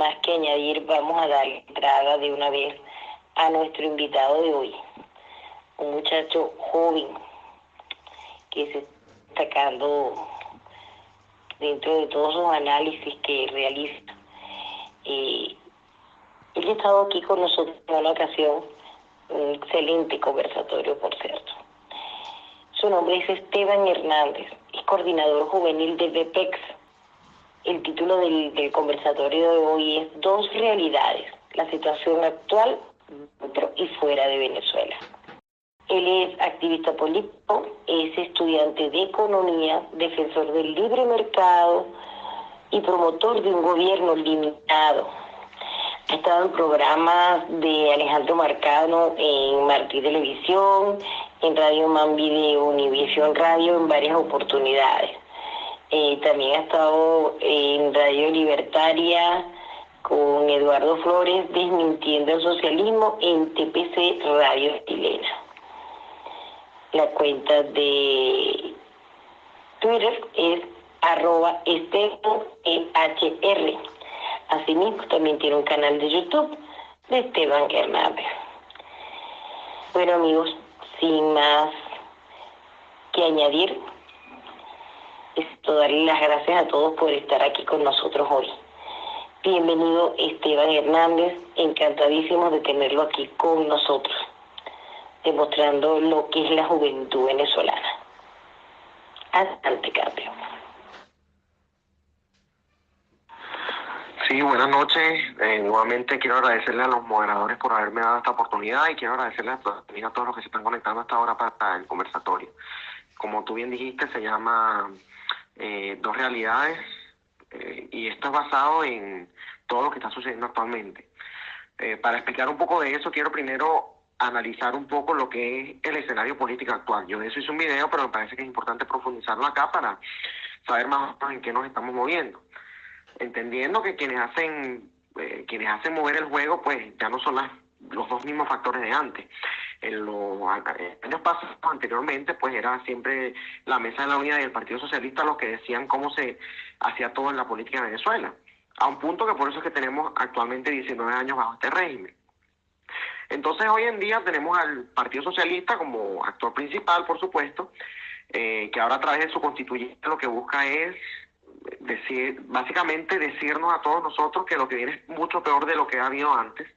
más que añadir, vamos a dar entrada de una vez a nuestro invitado de hoy, un muchacho joven que se está destacando dentro de todos los análisis que realiza. Él ha estado aquí con nosotros en una ocasión, un excelente conversatorio, por cierto. Su nombre es Esteban Hernández, es coordinador juvenil de VPEX. El título del conversatorio de hoy es Dos realidades, la situación actual dentro y fuera de Venezuela. Él es activista político, es estudiante de economía, defensor del libre mercado y promotor de un gobierno limitado. Ha estado en programas de Alejandro Marcano en Martí Televisión, en Radio Mambi de Univisión Radio en varias oportunidades. También ha estado en Radio Libertaria con Eduardo Flores desmintiendo el socialismo en TPC Radio Chilena. La cuenta de Twitter es @EstebanEHR. Asimismo, también tiene un canal de YouTube de Esteban Hernández. Bueno, amigos, sin más que añadir, esto darle las gracias a todos por estar aquí con nosotros hoy. Bienvenido, Esteban Hernández, encantadísimos de tenerlo aquí con nosotros, demostrando lo que es la juventud venezolana. Adelante, campeón. Sí, buenas noches. Nuevamente quiero agradecerle a los moderadores por haberme dado esta oportunidad y quiero agradecerle a todos los que se están conectando hasta ahora para el conversatorio. Como tú bien dijiste, se llama Dos realidades y esto es basado en todo lo que está sucediendo actualmente. Para explicar un poco de eso, quiero primero analizar un poco lo que es el escenario político actual. Yo de eso hice un video, pero me parece que es importante profundizarlo acá para saber más o menos en qué nos estamos moviendo. Entendiendo que quienes hacen mover el juego, pues ya no son los dos mismos factores de antes. En los años pasados, anteriormente, pues era siempre la Mesa de la Unidad y el Partido Socialista los que decían cómo se hacía todo en la política de Venezuela. A un punto que por eso es que tenemos actualmente 19 años bajo este régimen. Entonces, hoy en día tenemos al Partido Socialista como actor principal, por supuesto, que ahora a través de su constituyente lo que busca es básicamente decirnos a todos nosotros que lo que viene es mucho peor de lo que ha habido antes,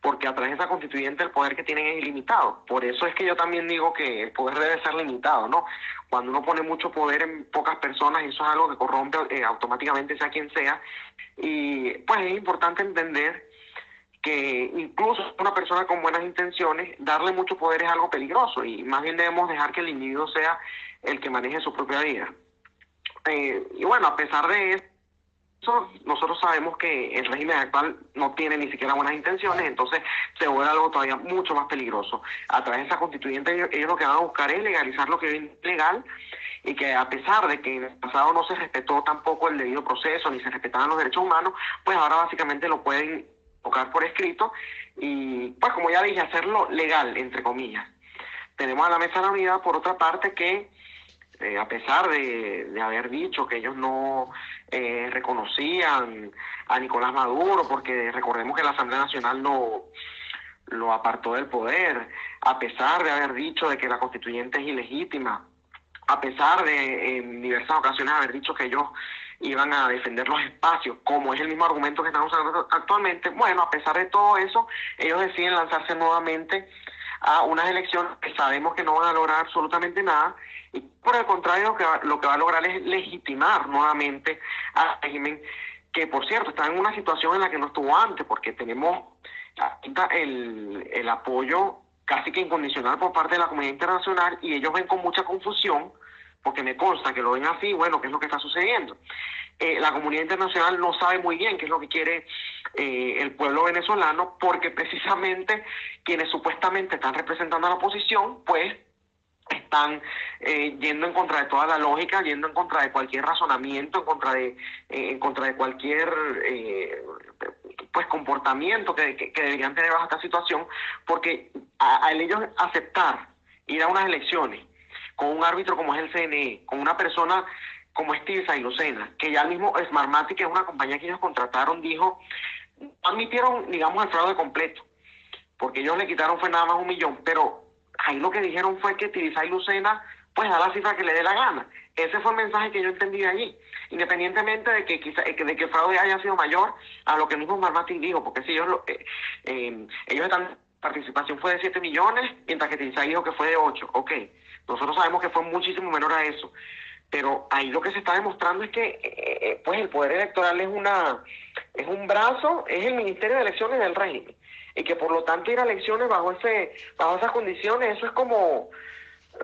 porque a través de esa constituyente el poder que tienen es ilimitado. Por eso es que yo también digo que el poder debe ser limitado, ¿no? Cuando uno pone mucho poder en pocas personas, eso es algo que corrompe automáticamente sea quien sea, y pues es importante entender que incluso una persona con buenas intenciones, darle mucho poder es algo peligroso, y más bien debemos dejar que el individuo sea el que maneje su propia vida. Y bueno, a pesar de eso, nosotros sabemos que el régimen actual no tiene ni siquiera buenas intenciones, entonces se vuelve algo todavía mucho más peligroso. A través de esa constituyente ellos lo que van a buscar es legalizar lo que es ilegal, y que a pesar de que en el pasado no se respetó tampoco el debido proceso, ni se respetaban los derechos humanos, pues ahora básicamente lo pueden colocar por escrito y, pues como ya dije, hacerlo legal, entre comillas. Tenemos a la Mesa de la Unidad, por otra parte, que a pesar de haber dicho que ellos no reconocían a Nicolás Maduro, porque recordemos que la Asamblea Nacional lo apartó del poder, a pesar de haber dicho de que la constituyente es ilegítima, a pesar de en diversas ocasiones haber dicho que ellos iban a defender los espacios, como es el mismo argumento que estamos usando actualmente, bueno, a pesar de todo eso, ellos deciden lanzarse nuevamente a unas elecciones que sabemos que no van a lograr absolutamente nada, y por el contrario lo que va a lograr es legitimar nuevamente al régimen, que por cierto está en una situación en la que no estuvo antes, porque tenemos el apoyo casi que incondicional por parte de la comunidad internacional, y ellos ven con mucha confusión, porque me consta que lo ven así, bueno, ¿qué es lo que está sucediendo? La comunidad internacional no sabe muy bien qué es lo que quiere el pueblo venezolano, porque precisamente quienes supuestamente están representando a la oposición, pues están yendo en contra de toda la lógica, yendo en contra de cualquier razonamiento, en contra de cualquier pues comportamiento que deberían tener bajo esta situación, porque al ellos aceptar ir a unas elecciones con un árbitro como es el CNE, con una persona como Tirsa y Lucena, que ya el mismo Smartmatic, que es una compañía que ellos contrataron, dijo, no admitieron, digamos, el fraude completo, porque ellos le quitaron fue nada más 1 millón, pero ahí lo que dijeron fue que Tirsa y Lucena, pues da la cifra que le dé la gana. Ese fue el mensaje que yo entendí de allí, independientemente de que de que el fraude haya sido mayor a lo que el mismo Smartmatic dijo, porque si ellos están, participación fue de 7 millones, mientras que Tirsa dijo que fue de 8. Ok, nosotros sabemos que fue muchísimo menor a eso, pero ahí lo que se está demostrando es que pues el poder electoral es un brazo, es el Ministerio de Elecciones del régimen, y que por lo tanto ir a elecciones bajo esas condiciones, eso es como,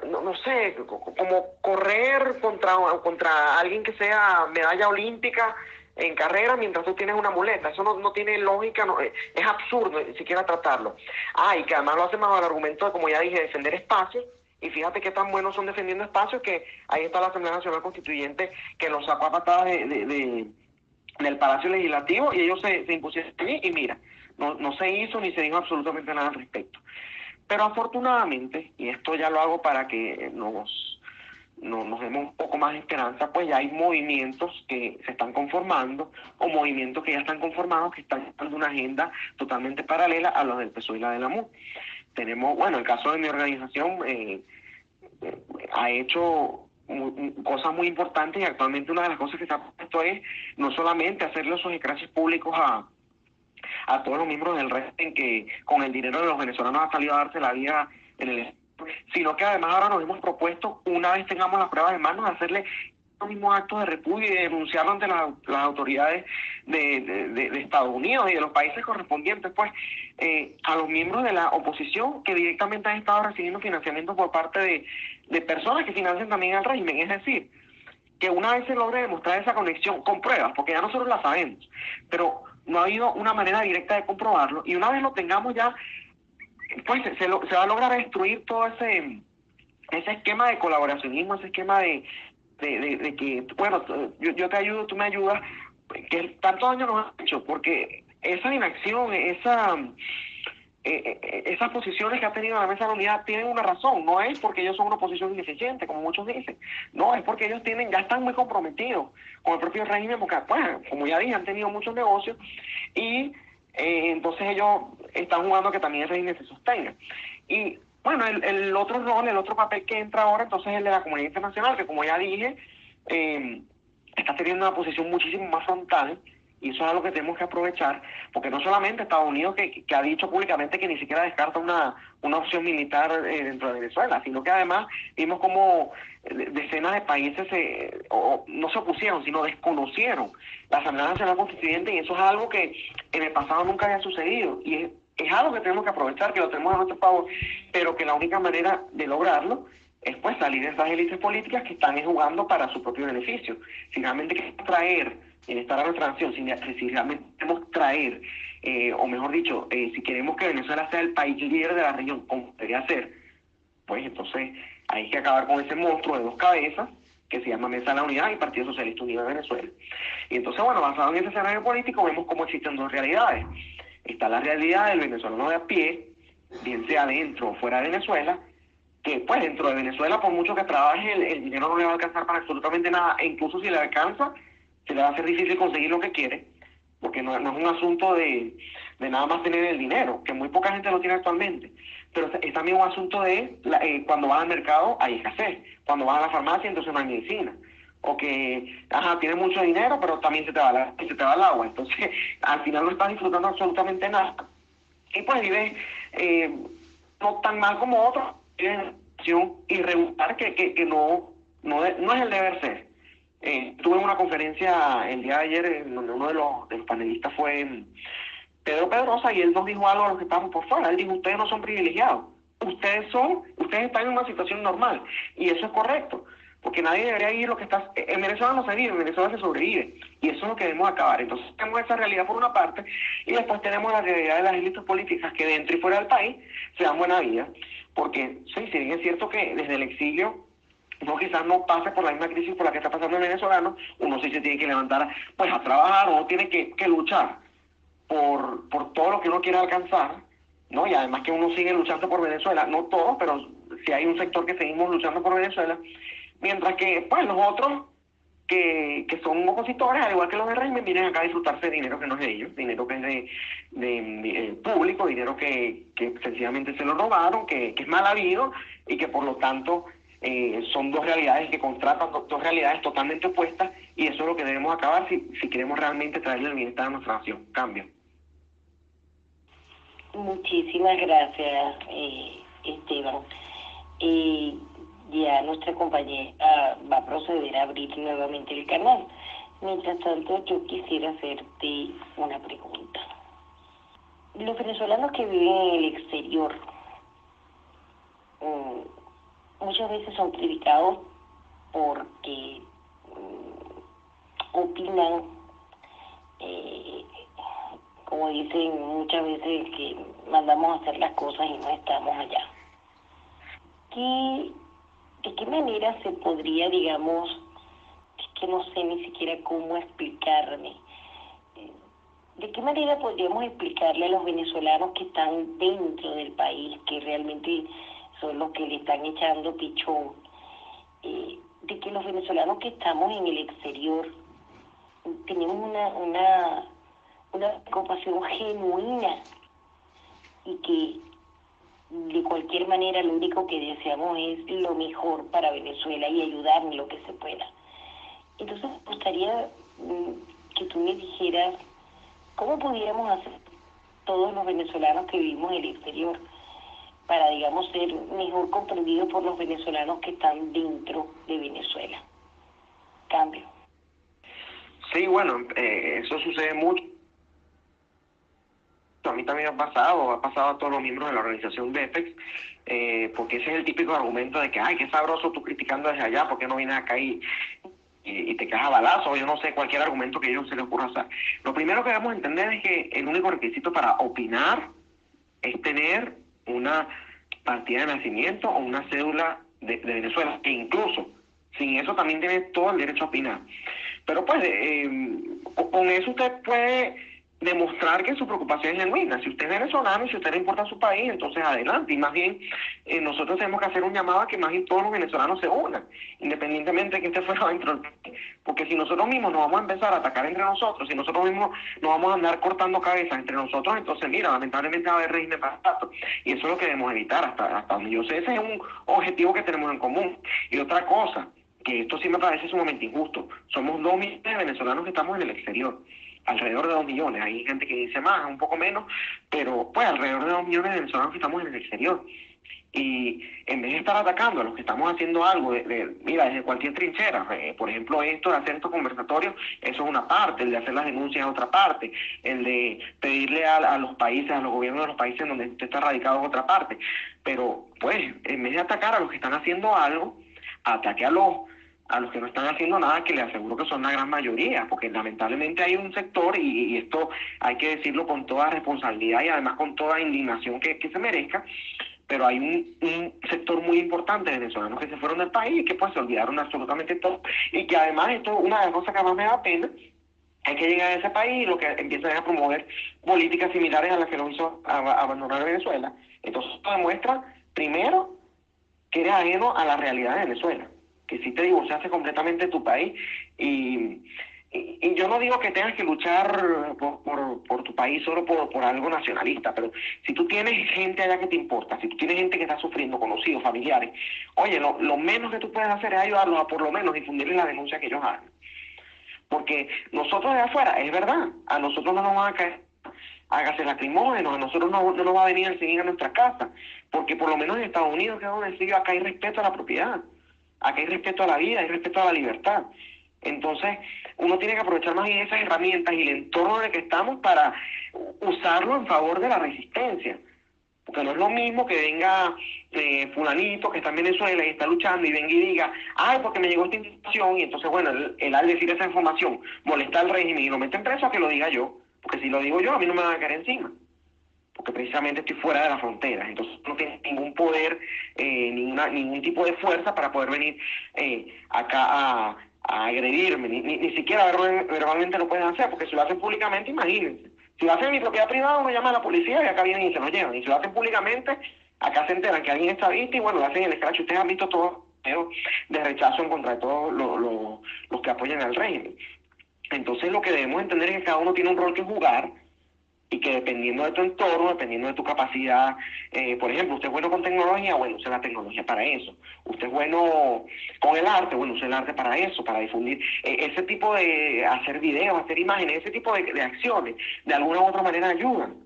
no sé, como correr contra alguien que sea medalla olímpica en carrera mientras tú tienes una muleta. Eso no tiene lógica, es absurdo ni siquiera tratarlo. Y que además lo hace más al argumento de, como ya dije, defender espacios. Y fíjate qué tan buenos son defendiendo espacios, que ahí está la Asamblea Nacional Constituyente, que los sacó a patadas del Palacio Legislativo, y ellos se impusieron allí, y mira, no se hizo ni se dijo absolutamente nada al respecto. Pero afortunadamente, y esto ya lo hago para que nos demos un poco más de esperanza, pues ya hay movimientos que se están conformando, o movimientos que ya están conformados, que están dando una agenda totalmente paralela a los del PSOE y la de la MUD. Tenemos, bueno, el caso de mi organización ha hecho cosas muy importantes, y actualmente una de las cosas que se ha puesto es no solamente hacerle esos ejercicios públicos a todos los miembros del régimen que con el dinero de los venezolanos ha salido a darse la vida en el, sino que además ahora nos hemos propuesto, una vez tengamos las pruebas en manos, hacerle los mismos actos de repudio y de denunciarlo ante las autoridades de Estados Unidos y de los países correspondientes, pues a los miembros de la oposición que directamente han estado recibiendo financiamiento por parte de personas que financian también al régimen. Es decir, que una vez se logre demostrar esa conexión con pruebas, porque ya nosotros la sabemos, pero no ha habido una manera directa de comprobarlo, y una vez lo tengamos ya, pues se va a lograr destruir todo ese esquema de colaboracionismo, ese esquema de que, bueno, yo te ayudo, tú me ayudas, que tanto daño nos ha hecho, porque esa inacción, esas posiciones que ha tenido la Mesa de la Unidad tienen una razón. No es porque ellos son una oposición ineficiente, como muchos dicen. No, es porque ellos ya están muy comprometidos con el propio régimen, porque, pues, como ya dije, han tenido muchos negocios, y entonces ellos están jugando a que también el régimen se sostenga. Y bueno, el otro rol, el otro papel que entra ahora, entonces es el de la comunidad internacional, que, como ya dije, está teniendo una posición muchísimo más frontal, y eso es algo que tenemos que aprovechar, porque no solamente Estados Unidos, que ha dicho públicamente que ni siquiera descarta una opción militar dentro de Venezuela, sino que además vimos como decenas de países no se opusieron, sino desconocieron la Asamblea Nacional Constituyente, y eso es algo que en el pasado nunca había sucedido, y es algo que tenemos que aprovechar, que lo tenemos a nuestro favor, pero que la única manera de lograrlo es, pues, salir de esas élites políticas que están jugando para su propio beneficio. Si realmente queremos traer bienestar a nuestra nación, si realmente queremos traer, o mejor dicho, si queremos que Venezuela sea el país líder de la región, como debería ser, pues entonces hay que acabar con ese monstruo de 2 cabezas que se llama Mesa de la Unidad y Partido Socialista Unido de Venezuela. Y entonces, bueno, basado en ese escenario político, vemos cómo existen 2 realidades. Está la realidad del venezolano de a pie, bien sea dentro o fuera de Venezuela, que, pues, dentro de Venezuela, por mucho que trabaje, el dinero no le va a alcanzar para absolutamente nada, e incluso si le alcanza, se le va a hacer difícil conseguir lo que quiere, porque no es un asunto de nada más tener el dinero, que muy poca gente lo tiene actualmente, pero es también un asunto de cuando vas al mercado hay escasez, cuando vas a la farmacia entonces no hay medicina, o que, tienes mucho dinero, pero también se te va el agua, entonces al final no estás disfrutando absolutamente nada, y pues vives no tan mal como otros, vives en una situación irregular que no es el deber ser. Tuve una conferencia el día de ayer donde uno de los panelistas fue Pedro Pedrosa, y él nos dijo algo a los que estamos por fuera. Él dijo: ustedes no son privilegiados, ustedes están en una situación normal, y eso es correcto, porque nadie debería vivir lo que está. En Venezuela no se vive, en Venezuela se sobrevive, y eso es lo que debemos acabar. Entonces tenemos esa realidad por una parte, y después tenemos la realidad de las élites políticas que dentro y fuera del país se dan buena vida, porque sí, si bien es cierto que desde el exilio uno quizás no pase por la misma crisis por la que está pasando el venezolano, uno sí se tiene que levantar, pues, a trabajar, uno tiene que luchar por todo lo que uno quiere alcanzar, ¿no? Y además que uno sigue luchando por Venezuela, no todos, pero sí hay un sector que seguimos luchando por Venezuela, mientras que, pues, los otros que son opositores, al igual que los del régimen, vienen acá a disfrutarse de dinero que no es de ellos, dinero que es público, dinero que sencillamente se lo robaron, que es mal habido y que por lo tanto son dos realidades que contratan, dos realidades totalmente opuestas, y eso es lo que debemos acabar si queremos realmente traerle el bienestar a nuestra nación. Cambio. Muchísimas gracias, Esteban. Ya nuestra compañera va a proceder a abrir nuevamente el canal. Mientras tanto, yo quisiera hacerte una pregunta. Los venezolanos que viven en el exterior muchas veces son criticados porque opinan, como dicen muchas veces, que mandamos a hacer las cosas y no estamos allá. ¿De qué manera se podría, digamos, es que no sé ni siquiera cómo explicarme, de qué manera podríamos explicarle a los venezolanos que están dentro del país, que realmente son los que le están echando pichón, de que los venezolanos que estamos en el exterior tenemos una preocupación genuina y que de cualquier manera lo único que deseamos es lo mejor para Venezuela y ayudar en lo que se pueda? Entonces me gustaría que tú me dijeras cómo pudiéramos hacer todos los venezolanos que vivimos en el exterior para, digamos, ser mejor comprendidos por los venezolanos que están dentro de Venezuela. Cambio. Sí, bueno, eso sucede mucho. A mí también ha pasado a todos los miembros de la organización BEPEX, porque ese es el típico argumento de que, ay, qué sabroso tú criticando desde allá, ¿por qué no vienes acá y te caes a balazo? Yo no sé, cualquier argumento que a ellos se les ocurra hacer. Lo primero que debemos entender es que el único requisito para opinar es tener una partida de nacimiento o una cédula de Venezuela, e incluso sin eso también tiene todo el derecho a opinar. Pero pues con eso usted puede demostrar que su preocupación es genuina. Si usted es venezolano y si a usted le importa su país, entonces adelante. Y más bien nosotros tenemos que hacer un llamado a que más bien todos los venezolanos se unan, independientemente de que esté fuera dentro del país. Porque si nosotros mismos nos vamos a empezar a atacar entre nosotros, si nosotros mismos nos vamos a andar cortando cabezas entre nosotros, entonces mira, lamentablemente va a haber régimen para rato. Y eso es lo que debemos evitar hasta donde yo sé. Ese es un objetivo que tenemos en común. Y otra cosa, que esto sí me parece sumamente injusto. Somos 2 millones de venezolanos que estamos en el exterior. Alrededor de 2 millones. Hay gente que dice más, un poco menos, pero pues alrededor de 2 millones de venezolanos que estamos en el exterior. Y en vez de estar atacando a los que estamos haciendo algo, mira, desde cualquier trinchera, por ejemplo, esto de hacer estos conversatorios, eso es una parte, el de hacer las denuncias es otra parte, el de pedirle a los países, a los gobiernos de los países donde usted está radicado es otra parte. Pero, pues, en vez de atacar a los que están haciendo algo, ataque a los que no están haciendo nada, que le aseguro que son la gran mayoría, porque lamentablemente hay un sector, y esto hay que decirlo con toda responsabilidad y además con toda indignación que se merezca, pero hay un sector muy importante de venezolanos que se fueron del país y que pues se olvidaron absolutamente todo, y que además esto, una de las cosas que más me da pena, es que llegan a ese país y lo que empiezan es a promover políticas similares a las que nos hizo abandonar Venezuela. Entonces esto demuestra, primero, que eres ajeno a la realidad de Venezuela, que si te divorciaste completamente de tu país, y yo no digo que tengas que luchar por tu país solo por algo nacionalista, pero si tú tienes gente allá que te importa, si tú tienes gente que está sufriendo, conocidos, familiares, oye, lo menos que tú puedes hacer es ayudarlos a por lo menos difundirles la denuncia que ellos hagan. Porque nosotros de afuera, es verdad, a nosotros no nos van a caer hágase lacrimógenos, a nosotros no nos va a venir a seguir a nuestra casa, porque por lo menos en Estados Unidos, que es donde sigue, acá hay respeto a la propiedad, acá hay respeto a la vida, hay respeto a la libertad. Entonces, uno tiene que aprovechar más bien esas herramientas y el entorno en el que estamos para usarlo en favor de la resistencia. Porque no es lo mismo que venga fulanito que está en Venezuela y está luchando y venga y diga, ay, porque me llegó esta información, y entonces, bueno, él al decir esa información molesta al régimen y lo mete en preso, a que lo diga yo. Porque si lo digo yo, a mí no me van a caer encima, porque precisamente estoy fuera de las fronteras, entonces no tiene ningún poder, ningún tipo de fuerza para poder venir acá a agredirme, ni siquiera verbalmente lo pueden hacer, porque si lo hacen públicamente, imagínense. Si lo hacen en mi propiedad privada, uno llama a la policía y acá vienen y se lo llevan. Y si lo hacen públicamente, acá se enteran que alguien está visto y bueno, lo hacen en el escracho. Ustedes han visto todo de rechazo en contra de todos los que apoyan al régimen. Entonces lo que debemos entender es que cada uno tiene un rol que jugar y que dependiendo de tu entorno, dependiendo de tu capacidad, por ejemplo, usted es bueno con tecnología, bueno, use la tecnología para eso. Usted es bueno con el arte, bueno, use el arte para eso, para difundir. Ese tipo de hacer videos, hacer imágenes, ese tipo de acciones, de alguna u otra manera ayudan.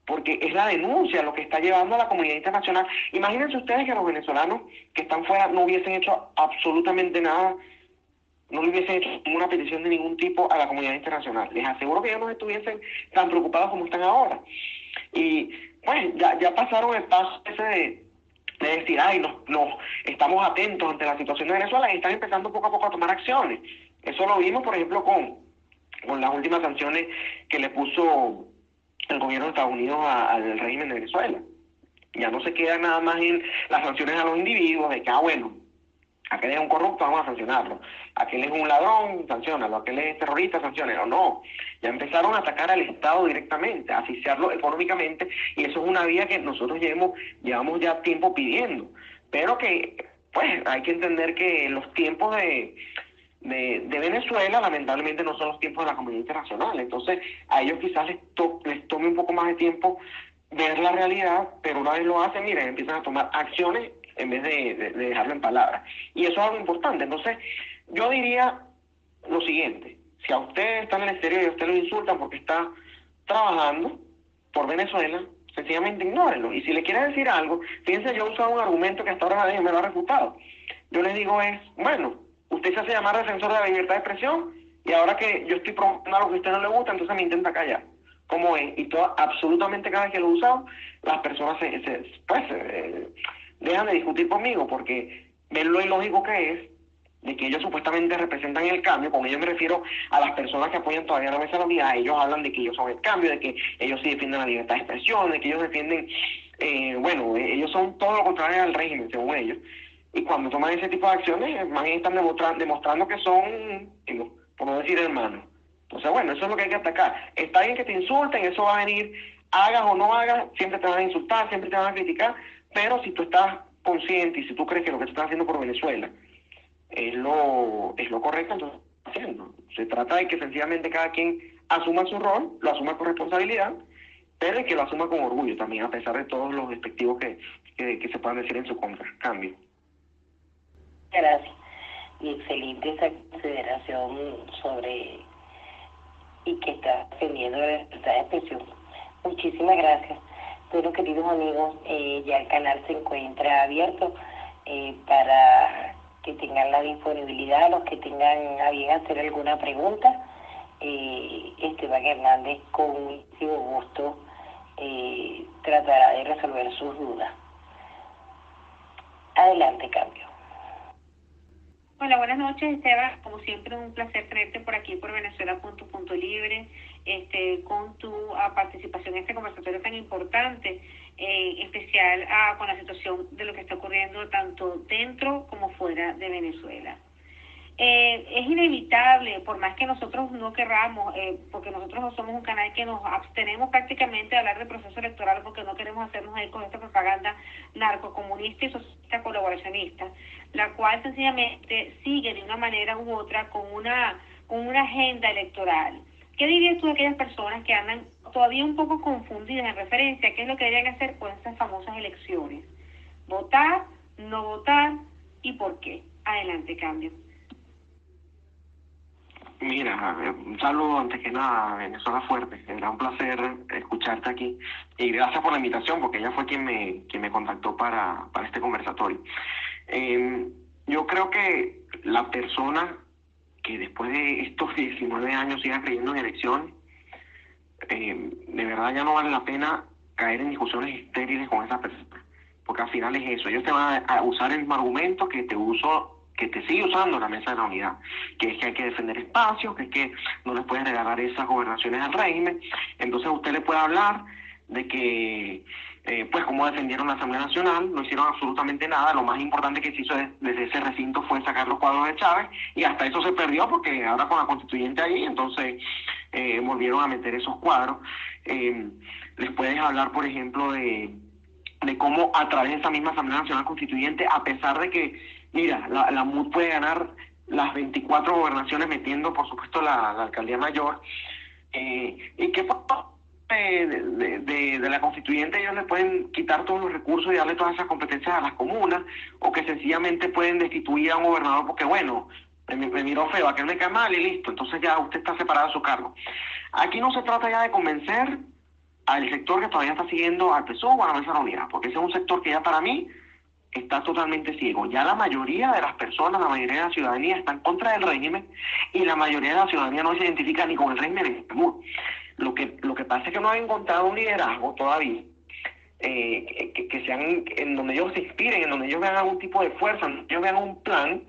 Porque es la denuncia lo que está llevando a la comunidad internacional. Imagínense ustedes que los venezolanos que están fuera no hubiesen hecho absolutamente nada, no le hubiesen hecho una petición de ningún tipo a la comunidad internacional. Les aseguro que ellos no estuviesen tan preocupados como están ahora. Y pues ya pasaron el paso ese de decir, ay, nos estamos atentos ante la situación de Venezuela y están empezando poco a poco a tomar acciones. Eso lo vimos, por ejemplo, con las últimas sanciones que le puso el gobierno de Estados Unidos al régimen de Venezuela. Ya no se queda nada más en las sanciones a los individuos, de que, bueno, aquel es un corrupto, vamos a sancionarlo. Aquel es un ladrón, sancionalo. Aquel es terrorista, sancionalo. No, ya empezaron a atacar al Estado directamente, a asfixiarlo económicamente, y eso es una vía que nosotros llevamos ya tiempo pidiendo. Pero que, pues, hay que entender que los tiempos de Venezuela lamentablemente no son los tiempos de la comunidad internacional. Entonces a ellos quizás les tome un poco más de tiempo ver la realidad, pero una vez lo hacen, miren, empiezan a tomar acciones en vez de dejarlo en palabras. Y eso es algo importante. Entonces yo diría lo siguiente: si a usted está en el exterior y a usted lo insultan porque está trabajando por Venezuela, sencillamente ignórenlo. Y si le quiere decir algo, fíjense, yo he usado un argumento que hasta ahora nadie me lo ha refutado. Yo les digo bueno, usted se hace llamar defensor de la libertad de expresión y ahora que yo estoy promoviendo algo que a usted no le gusta, entonces me intenta callar. ¿Cómo es? Y absolutamente cada vez que lo he usado, las personas dejan de discutir conmigo porque ven lo ilógico que es de que ellos supuestamente representan el cambio. Con ellos me refiero a las personas que apoyan todavía la mesa de la unidad. Ellos hablan de que ellos son el cambio, de que ellos sí defienden la libertad de expresión, de que ellos defienden, ellos son todo lo contrario al régimen, según ellos. Y cuando toman ese tipo de acciones, más bien están demostrando que son, por no decir hermanos. Entonces, bueno, eso es lo que hay que atacar. Está bien que te insulten, eso va a venir, hagas o no hagas, siempre te van a insultar, siempre te van a criticar, pero si tú estás consciente y si tú crees que lo que tú estás haciendo por Venezuela es lo correcto, entonces lo estás haciendo. Se trata de que sencillamente cada quien asuma su rol, lo asuma con responsabilidad, pero que lo asuma con orgullo también, a pesar de todos los despectivos que se puedan decir en su contra. Cambio. Gracias. Y excelente esa consideración sobre y que está defendiendo la libertad de expresión. Muchísimas gracias. Bueno, queridos amigos, ya el canal se encuentra abierto para que tengan la disponibilidad, los que tengan a bien hacer alguna pregunta. Esteban Hernández con muchísimo gusto tratará de resolver sus dudas. Adelante, Cambio. Hola, buenas noches, Esteban. Como siempre, un placer tenerte por aquí por Venezuela.libre, con tu participación en este conversatorio tan importante, especial con la situación de lo que está ocurriendo tanto dentro como fuera de Venezuela. Es inevitable, por más que nosotros no querramos, porque nosotros no somos un canal que nos abstenemos prácticamente de hablar del proceso electoral porque no queremos hacernos ahí con esta propaganda narcocomunista y socialista colaboracionista, la cual sencillamente sigue de una manera u otra con una agenda electoral. ¿Qué dirías tú de aquellas personas que andan todavía un poco confundidas en referencia a qué es lo que deberían hacer con estas famosas elecciones? ¿Votar, no votar y por qué? Adelante, Cambio. Mira, un saludo antes que nada, Venezuela Fuerte. Era un placer escucharte aquí. Y gracias por la invitación, porque ella fue quien me contactó para este conversatorio. Yo creo que la persona que después de estos 19 años siga creyendo en elecciones, de verdad ya no vale la pena caer en discusiones estériles con esa persona. Porque al final es eso. Ellos te van a usar el mismo argumento que te sigue usando la mesa de la unidad, que es que hay que defender espacios, que es que no les pueden regalar esas gobernaciones al régimen. Entonces usted le puede hablar de que, pues como defendieron la Asamblea Nacional, no hicieron absolutamente nada. Lo más importante que se hizo desde ese recinto fue sacar los cuadros de Chávez, y hasta eso se perdió porque ahora con la constituyente ahí, entonces volvieron a meter esos cuadros. Les puedes hablar, por ejemplo, de cómo a través de esa misma Asamblea Nacional Constituyente, a pesar de que Mira, la MUD puede ganar las 24 gobernaciones metiendo, por supuesto, la alcaldía mayor. Y que de la constituyente ellos le pueden quitar todos los recursos y darle todas esas competencias a las comunas, o que sencillamente pueden destituir a un gobernador porque, bueno, me miró feo, aquel me cae mal y listo, entonces ya usted está separado de su cargo. Aquí no se trata ya de convencer al sector que todavía está siguiendo al PSUV o a la Mesa de la Unidad, porque ese es un sector que ya para mí está totalmente ciego. Ya la mayoría de las personas, la mayoría de la ciudadanía está en contra del régimen, y la mayoría de la ciudadanía no se identifica ni con el régimen ni con el MUD. Lo que pasa es que no han encontrado un liderazgo todavía que sean, en donde ellos se inspiren, en donde ellos vean algún tipo de fuerza, en donde ellos vean un plan,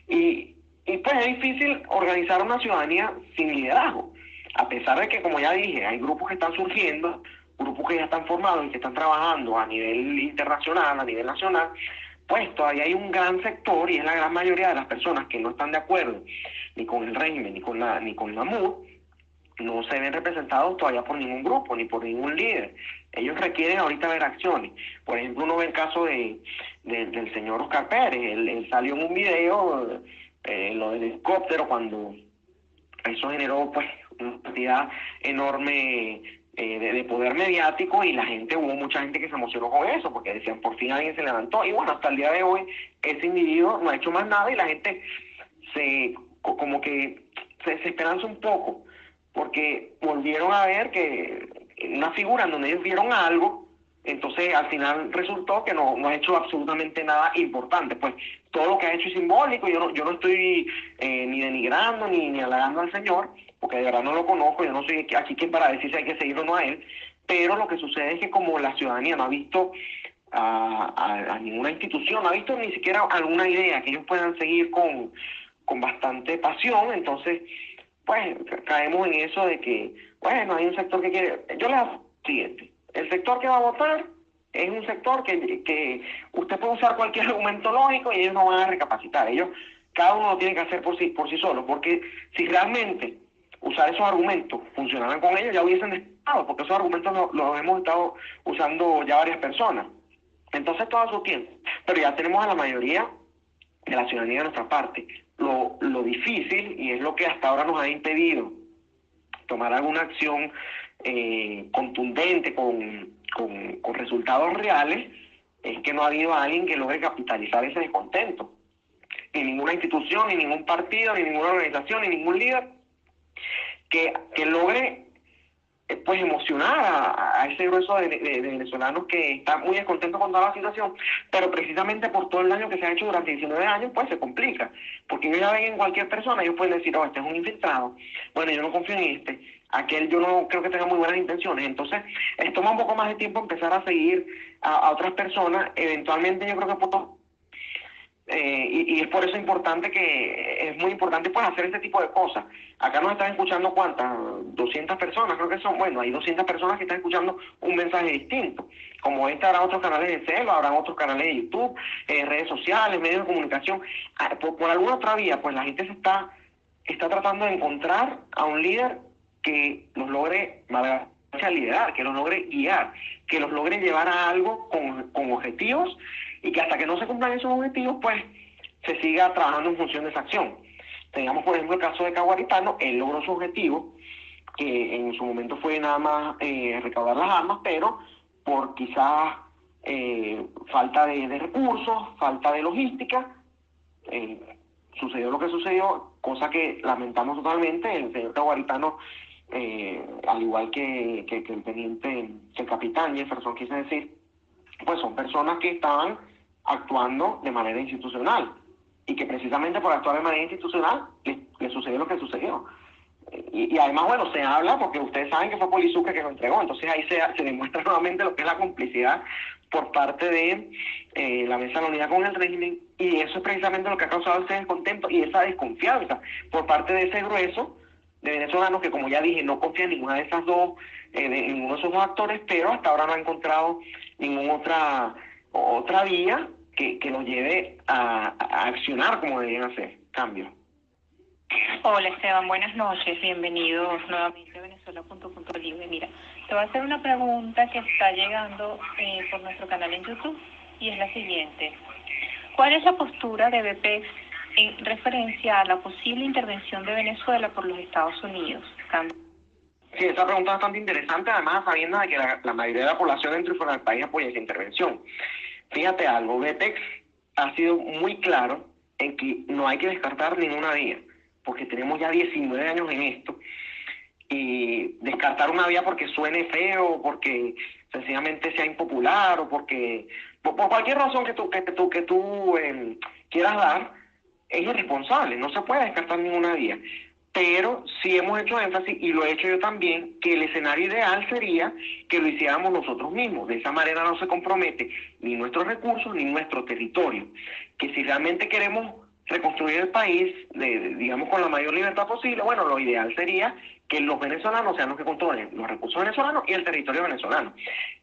y pues es difícil organizar una ciudadanía sin liderazgo, a pesar de que, como ya dije, hay grupos que están surgiendo, grupos que ya están formados y que están trabajando a nivel internacional, a nivel nacional. Pues todavía hay un gran sector, y es la gran mayoría de las personas que no están de acuerdo ni con el régimen ni con la MUD, no se ven representados todavía por ningún grupo ni por ningún líder. Ellos requieren ahorita ver acciones. Por ejemplo, uno ve el caso del señor Oscar Pérez. Él salió en un video, lo del helicóptero, cuando eso generó pues una cantidad enorme de poder mediático, y la gente, hubo mucha gente que se emocionó con eso, porque decían, por fin alguien se levantó. Y bueno, hasta el día de hoy ese individuo no ha hecho más nada, y la gente como que se desesperanza un poco, porque volvieron a ver que una figura en donde ellos vieron algo, entonces al final resultó que no ha hecho absolutamente nada importante. Pues todo lo que ha hecho es simbólico. Yo no estoy ni denigrando ni halagando al señor, porque de verdad no lo conozco, yo no soy aquí quien para decir si hay que seguirlo o no a él, pero lo que sucede es que como la ciudadanía no ha visto a ninguna institución, no ha visto ni siquiera alguna idea que ellos puedan seguir con bastante pasión, entonces pues caemos en eso de que, bueno, hay un sector que quiere. Yo les hago lo siguiente: el sector que va a votar es un sector que usted puede usar cualquier argumento lógico y ellos no van a recapacitar. Ellos, cada uno lo tiene que hacer por sí solo, porque si realmente usar esos argumentos funcionaran con ellos, ya hubiesen despejado, porque esos argumentos los hemos estado usando ya varias personas. Entonces todo su tiempo. Pero ya tenemos a la mayoría de la ciudadanía de nuestra parte. Lo difícil, y es lo que hasta ahora nos ha impedido tomar alguna acción contundente con resultados reales, es que no ha habido alguien que logre capitalizar ese descontento. Ni ninguna institución, ni ningún partido, ni ninguna organización, ni ningún líder que logre pues emocionar a ese grueso de venezolanos que están muy descontentos con toda la situación, pero precisamente por todo el daño que se ha hecho durante 19 años, pues se complica, porque ellos ya ven en cualquier persona, ellos pueden decir, oh, este es un infiltrado, bueno, yo no confío en aquel yo no creo que tenga muy buenas intenciones. Entonces toma un poco más de tiempo empezar a seguir a otras personas. Eventualmente yo creo que y es por eso importante, que es muy importante pues hacer este tipo de cosas. Acá nos están escuchando, ¿cuántas? 200 personas, creo que son. Bueno, hay 200 personas que están escuchando un mensaje distinto. Como habrá otros canales de celo, habrá otros canales de YouTube, redes sociales, medios de comunicación. Por alguna otra vía, pues la gente está tratando de encontrar a un líder que los logre liderar, que los logre guiar, que los logre llevar a algo con objetivos, y que hasta que no se cumplan esos objetivos, pues se siga trabajando en función de esa acción. Tengamos, por ejemplo, el caso de Caguaritano. Él logró su objetivo, que en su momento fue nada más recaudar las armas, pero por quizás falta de recursos, falta de logística, sucedió lo que sucedió, cosa que lamentamos totalmente. El señor Caguaritano, al igual que el teniente, que el capitán Jefferson, quise decir, pues son personas que estaban actuando de manera institucional, y que precisamente por actuar de manera institucional le sucedió lo que sucedió. Y además, bueno, se habla, porque ustedes saben que fue Polizuca que lo entregó, entonces ahí se demuestra nuevamente lo que es la complicidad por parte de la Mesa de la Unidad con el régimen, y eso es precisamente lo que ha causado ese descontento y esa desconfianza por parte de ese grueso de venezolanos que, como ya dije, no confía en ninguna de esas dos, ninguno de esos dos actores, pero hasta ahora no ha encontrado ninguna otra vía que los lleve a accionar como deberían hacer. Cambio. Hola Esteban, buenas noches, bienvenidos nuevamente a Venezuela.libre. Mira, te voy a hacer una pregunta que está llegando por nuestro canal en YouTube, y es la siguiente. ¿Cuál es la postura de BPEX en referencia a la posible intervención de Venezuela por los Estados Unidos? Sí, esa pregunta es bastante interesante, además sabiendo de que la mayoría de la población dentro y fuera del país apoya esa intervención. Fíjate algo, BPEX ha sido muy claro en que no hay que descartar ninguna vía, porque tenemos ya 19 años en esto, y descartar una vía porque suene feo, porque sencillamente sea impopular, o porque por cualquier razón que tú quieras dar, es irresponsable, no se puede descartar ninguna vía. Pero sí hemos hecho énfasis, y lo he hecho yo también, que el escenario ideal sería que lo hiciéramos nosotros mismos. De esa manera no se compromete ni nuestros recursos ni nuestro territorio. Que si realmente queremos reconstruir el país, digamos, con la mayor libertad posible, bueno, lo ideal sería que los venezolanos sean los que controlen los recursos venezolanos y el territorio venezolano.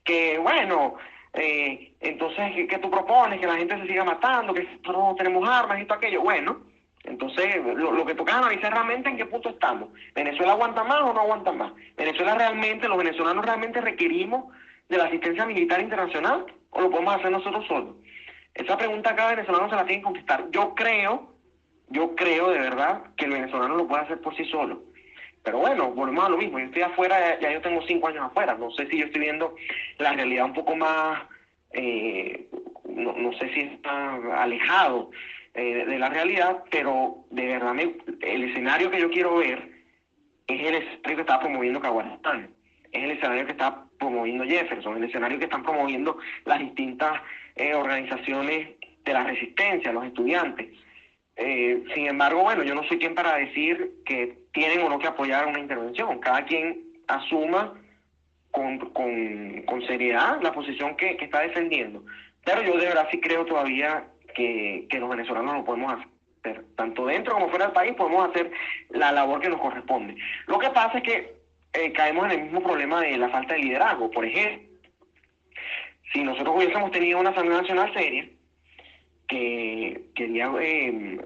Que bueno, entonces, ¿qué tú propones? Que la gente se siga matando, que nosotros no tenemos armas y todo aquello. Bueno, entonces lo que toca es analizar realmente en qué punto estamos. ¿Venezuela aguanta más o no aguanta más? ¿Venezuela realmente, los venezolanos realmente requerimos de la asistencia militar internacional o lo podemos hacer nosotros solos? Esa pregunta cada venezolano se la tiene que contestar. Yo creo de verdad que el venezolano lo puede hacer por sí solo. Pero bueno, volvemos a lo mismo. Yo estoy afuera, ya yo tengo 5 años afuera. No sé si yo estoy viendo la realidad un poco más, no sé si está alejado de la realidad, pero de verdad el escenario que yo quiero ver es el escenario que está promoviendo Caguaristán, es el escenario que está promoviendo Jefferson, el escenario que están promoviendo las distintas organizaciones de la resistencia, los estudiantes. Sin embargo, bueno, yo no soy quien para decir que tienen o no que apoyar una intervención. Cada quien asuma con seriedad la posición que está defendiendo. Pero yo de verdad sí creo todavía que los venezolanos lo podemos hacer. Tanto dentro como fuera del país podemos hacer la labor que nos corresponde. Lo que pasa es que caemos en el mismo problema de la falta de liderazgo. Por ejemplo, si nosotros hubiésemos tenido una Asamblea Nacional seria, que quería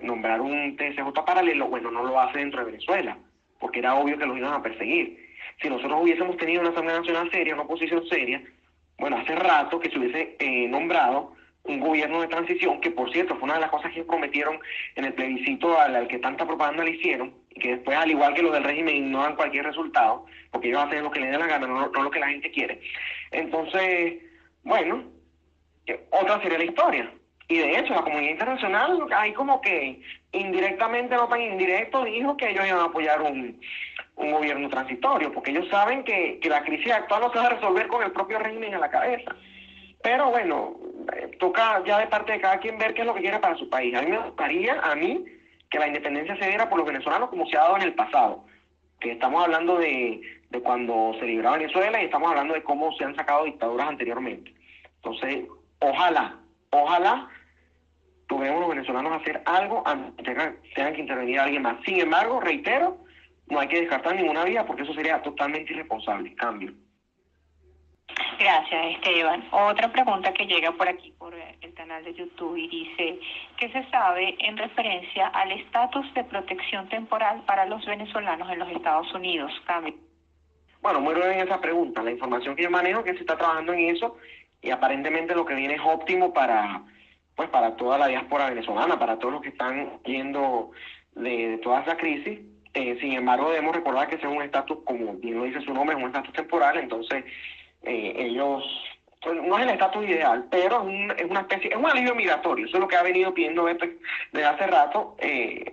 nombrar un TSJ paralelo, bueno, no lo hace dentro de Venezuela, porque era obvio que los iban a perseguir. Si nosotros hubiésemos tenido una Asamblea Nacional seria, una oposición seria, bueno, hace rato que se hubiese nombrado un gobierno de transición, que por cierto fue una de las cosas que prometieron en el plebiscito al que tanta propaganda le hicieron, y que después, al igual que los del régimen, no dan cualquier resultado, porque ellos hacen lo que les dé la gana, no lo que la gente quiere. Entonces, bueno, otra sería la historia. Y de hecho, la comunidad internacional, ahí como que indirectamente, no tan indirecto, dijo que ellos iban a apoyar un gobierno transitorio, porque ellos saben que la crisis actual no se va a resolver con el propio régimen a la cabeza. Pero bueno, toca ya de parte de cada quien ver qué es lo que quiere para su país. A mí me gustaría, que la independencia se diera por los venezolanos como se ha dado en el pasado. Que estamos hablando de cuando se libró Venezuela y estamos hablando de cómo se han sacado dictaduras anteriormente. Entonces, ojalá tuviéramos los venezolanos a hacer algo antes de que tengan que intervenir alguien más. Sin embargo, reitero, no hay que descartar ninguna vía porque eso sería totalmente irresponsable. Cambio. Gracias, Esteban. Otra pregunta que llega por aquí, por el canal de YouTube, y dice: ¿qué se sabe en referencia al estatus de protección temporal para los venezolanos en los Estados Unidos? Cambio. Bueno, muy breve en esa pregunta. La información que yo manejo es que se está trabajando en eso y aparentemente lo que viene es óptimo para toda la diáspora venezolana, para todos los que están yendo de toda esa crisis. Sin embargo, debemos recordar que ese es un estatus, como bien lo dice su nombre, es un estatus temporal. Entonces ellos, no es el estatus ideal, pero es una especie, es un alivio migratorio. Eso es lo que ha venido pidiendo desde hace rato,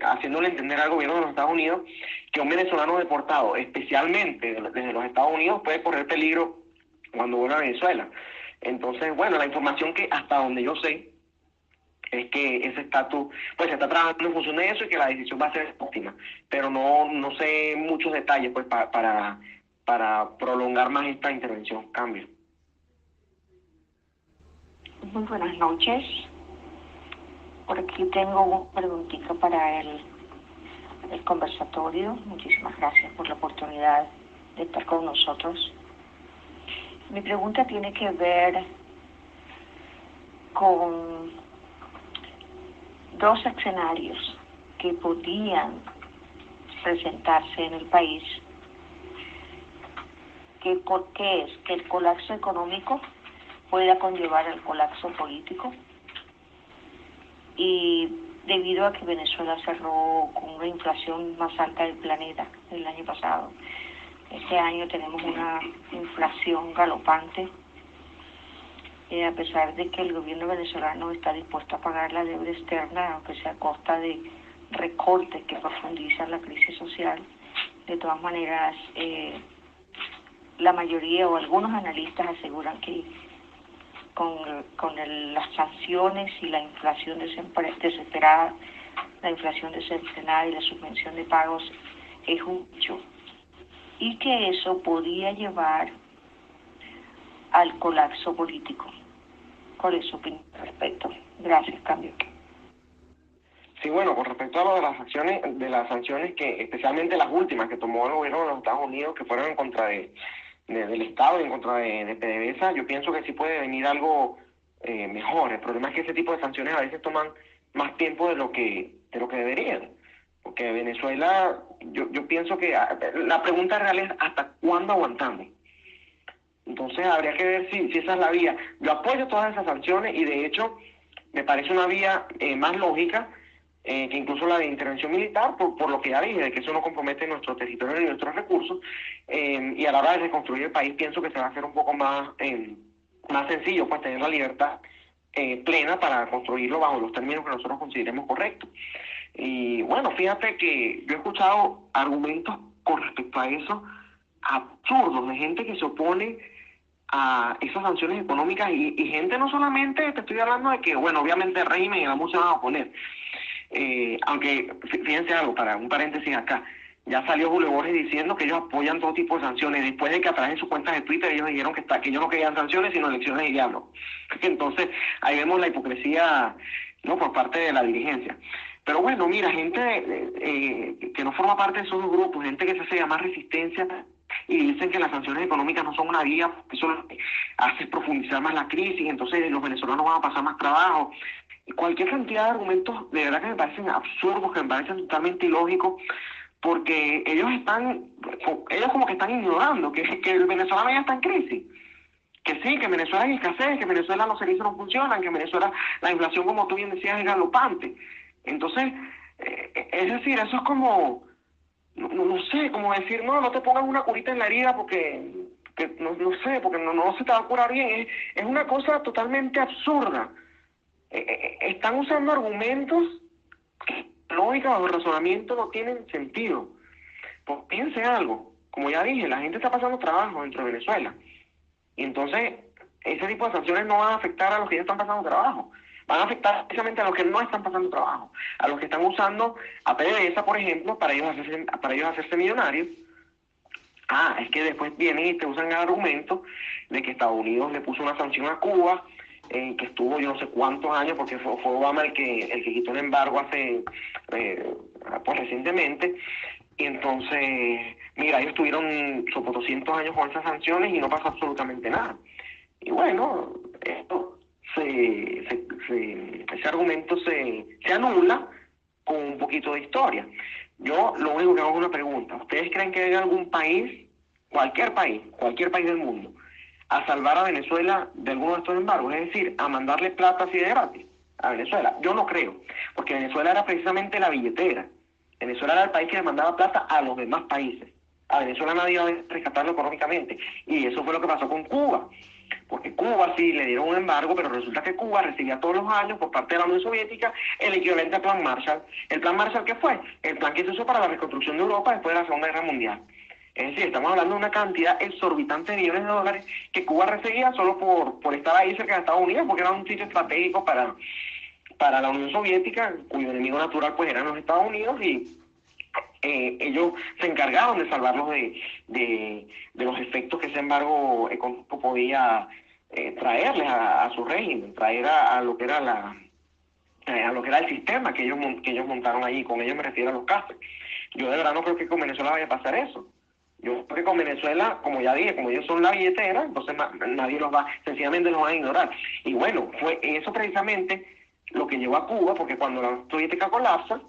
haciéndole entender al gobierno de los Estados Unidos que un venezolano deportado, especialmente desde los Estados Unidos, puede correr peligro cuando vuelva a Venezuela. Entonces, bueno, la información que hasta donde yo sé es que ese estatus, pues se está trabajando en función de eso y que la decisión va a ser óptima, pero no sé muchos detalles pues para prolongar más esta intervención. Cambio. Muy buenas noches. Por aquí tengo una preguntita para el conversatorio. Muchísimas gracias por la oportunidad de estar con nosotros. Mi pregunta tiene que ver con dos escenarios que podían presentarse en el país. ¿Por qué es que el colapso económico pueda conllevar al colapso político? y debido a que Venezuela cerró con una inflación más alta del planeta el año pasado. Este año tenemos una inflación galopante, a pesar de que el gobierno venezolano está dispuesto a pagar la deuda externa, aunque sea a costa de recortes que profundizan la crisis social. De todas maneras, la mayoría o algunos analistas aseguran que con las sanciones y la inflación desesperada, la inflación desenfrenada y la suspensión de pagos es un hecho, y que eso podría llevar al colapso político. ¿Cuál es su opinión al respecto? Gracias, cambio. Sí, bueno, con respecto a lo de las sanciones que, especialmente las últimas que tomó el gobierno de los Estados Unidos, que fueron en contra del Estado y en contra de PDVSA, yo pienso que sí puede venir algo mejor. El problema es que ese tipo de sanciones a veces toman más tiempo de lo que deberían. Porque Venezuela, yo pienso que la pregunta real es ¿hasta cuándo aguantamos? Entonces habría que ver si esa es la vía. Yo apoyo todas esas sanciones y de hecho me parece una vía más lógica que incluso la de intervención militar, por lo que ya dije, de que eso no compromete nuestro territorio ni nuestros recursos, y a la hora de reconstruir el país pienso que se va a hacer un poco más sencillo, pues tener la libertad plena para construirlo bajo los términos que nosotros consideremos correctos. Y bueno, fíjate que yo he escuchado argumentos con respecto a eso absurdos de gente que se opone a esas sanciones económicas y gente no solamente, te estoy hablando de que, bueno, obviamente el régimen y la música se van a oponer. Aunque, fíjense algo, para un paréntesis acá, ya salió Julio Borges diciendo que ellos apoyan todo tipo de sanciones, después de que a través de sus cuentas de Twitter ellos dijeron que ellos no querían sanciones, sino elecciones y diablo. Entonces, ahí vemos la hipocresía, ¿no?, por parte de la dirigencia. Pero bueno, mira, gente que no forma parte de esos dos grupos, gente que se hace llamar resistencia y dicen que las sanciones económicas no son una vía, porque eso hace profundizar más la crisis, entonces los venezolanos van a pasar más trabajo. Cualquier cantidad de argumentos de verdad que me parecen absurdos, que me parecen totalmente ilógicos, porque ellos como que están ignorando que el venezolano ya está en crisis. Que sí, que en Venezuela hay escasez, que en Venezuela los servicios no funcionan, que en Venezuela la inflación, como tú bien decías, es galopante. Entonces, es decir, eso es como, no sé, como decir, no te pongas una curita en la herida porque no sé, porque no se te va a curar bien. Es una cosa totalmente absurda. Están usando argumentos que lógica o razonamiento no tienen sentido. Pues piense algo, como ya dije, la gente está pasando trabajo dentro de Venezuela. Y entonces, ese tipo de sanciones no van a afectar a los que ya están pasando trabajo. Van a afectar precisamente a los que no están pasando trabajo. A los que están usando a PDVSA, por ejemplo, para ellos hacerse millonarios. Es que después vienen y te usan el argumento de que Estados Unidos le puso una sanción a Cuba, que estuvo yo no sé cuántos años, porque fue Obama el que quitó el embargo hace, pues recientemente. Y entonces, mira, ellos tuvieron sobre 200 años con esas sanciones y no pasó absolutamente nada. Y bueno, ese argumento se anula con un poquito de historia. Yo lo único que hago es una pregunta. ¿Ustedes creen que hay algún país, cualquier país del mundo, a salvar a Venezuela de alguno de estos embargos? Es decir, a mandarle plata así de gratis a Venezuela. Yo no creo, porque Venezuela era precisamente la billetera. Venezuela era el país que le mandaba plata a los demás países. A Venezuela nadie iba a rescatarlo económicamente. Y eso fue lo que pasó con Cuba. Porque Cuba sí le dieron un embargo, pero resulta que Cuba recibía todos los años por parte de la Unión Soviética el equivalente al Plan Marshall. ¿El Plan Marshall qué fue? El plan que se usó para la reconstrucción de Europa después de la Segunda Guerra Mundial. Es decir, estamos hablando de una cantidad exorbitante de millones de dólares que Cuba recibía solo por estar ahí cerca de Estados Unidos, porque era un sitio estratégico para la Unión Soviética, cuyo enemigo natural pues eran los Estados Unidos, y ellos se encargaron de salvarlos de los efectos que ese embargo económico podía traerles a su régimen, traer a lo que era a lo que era el sistema que ellos montaron allí. Con ellos me refiero a los CASES. Yo de verdad no creo que con Venezuela vaya a pasar eso. Yo creo que con Venezuela, como ya dije, como ellos son la billetera, entonces nadie sencillamente los va a ignorar. Y bueno, fue eso precisamente lo que llevó a Cuba, porque cuando la Unión Soviética colapsa,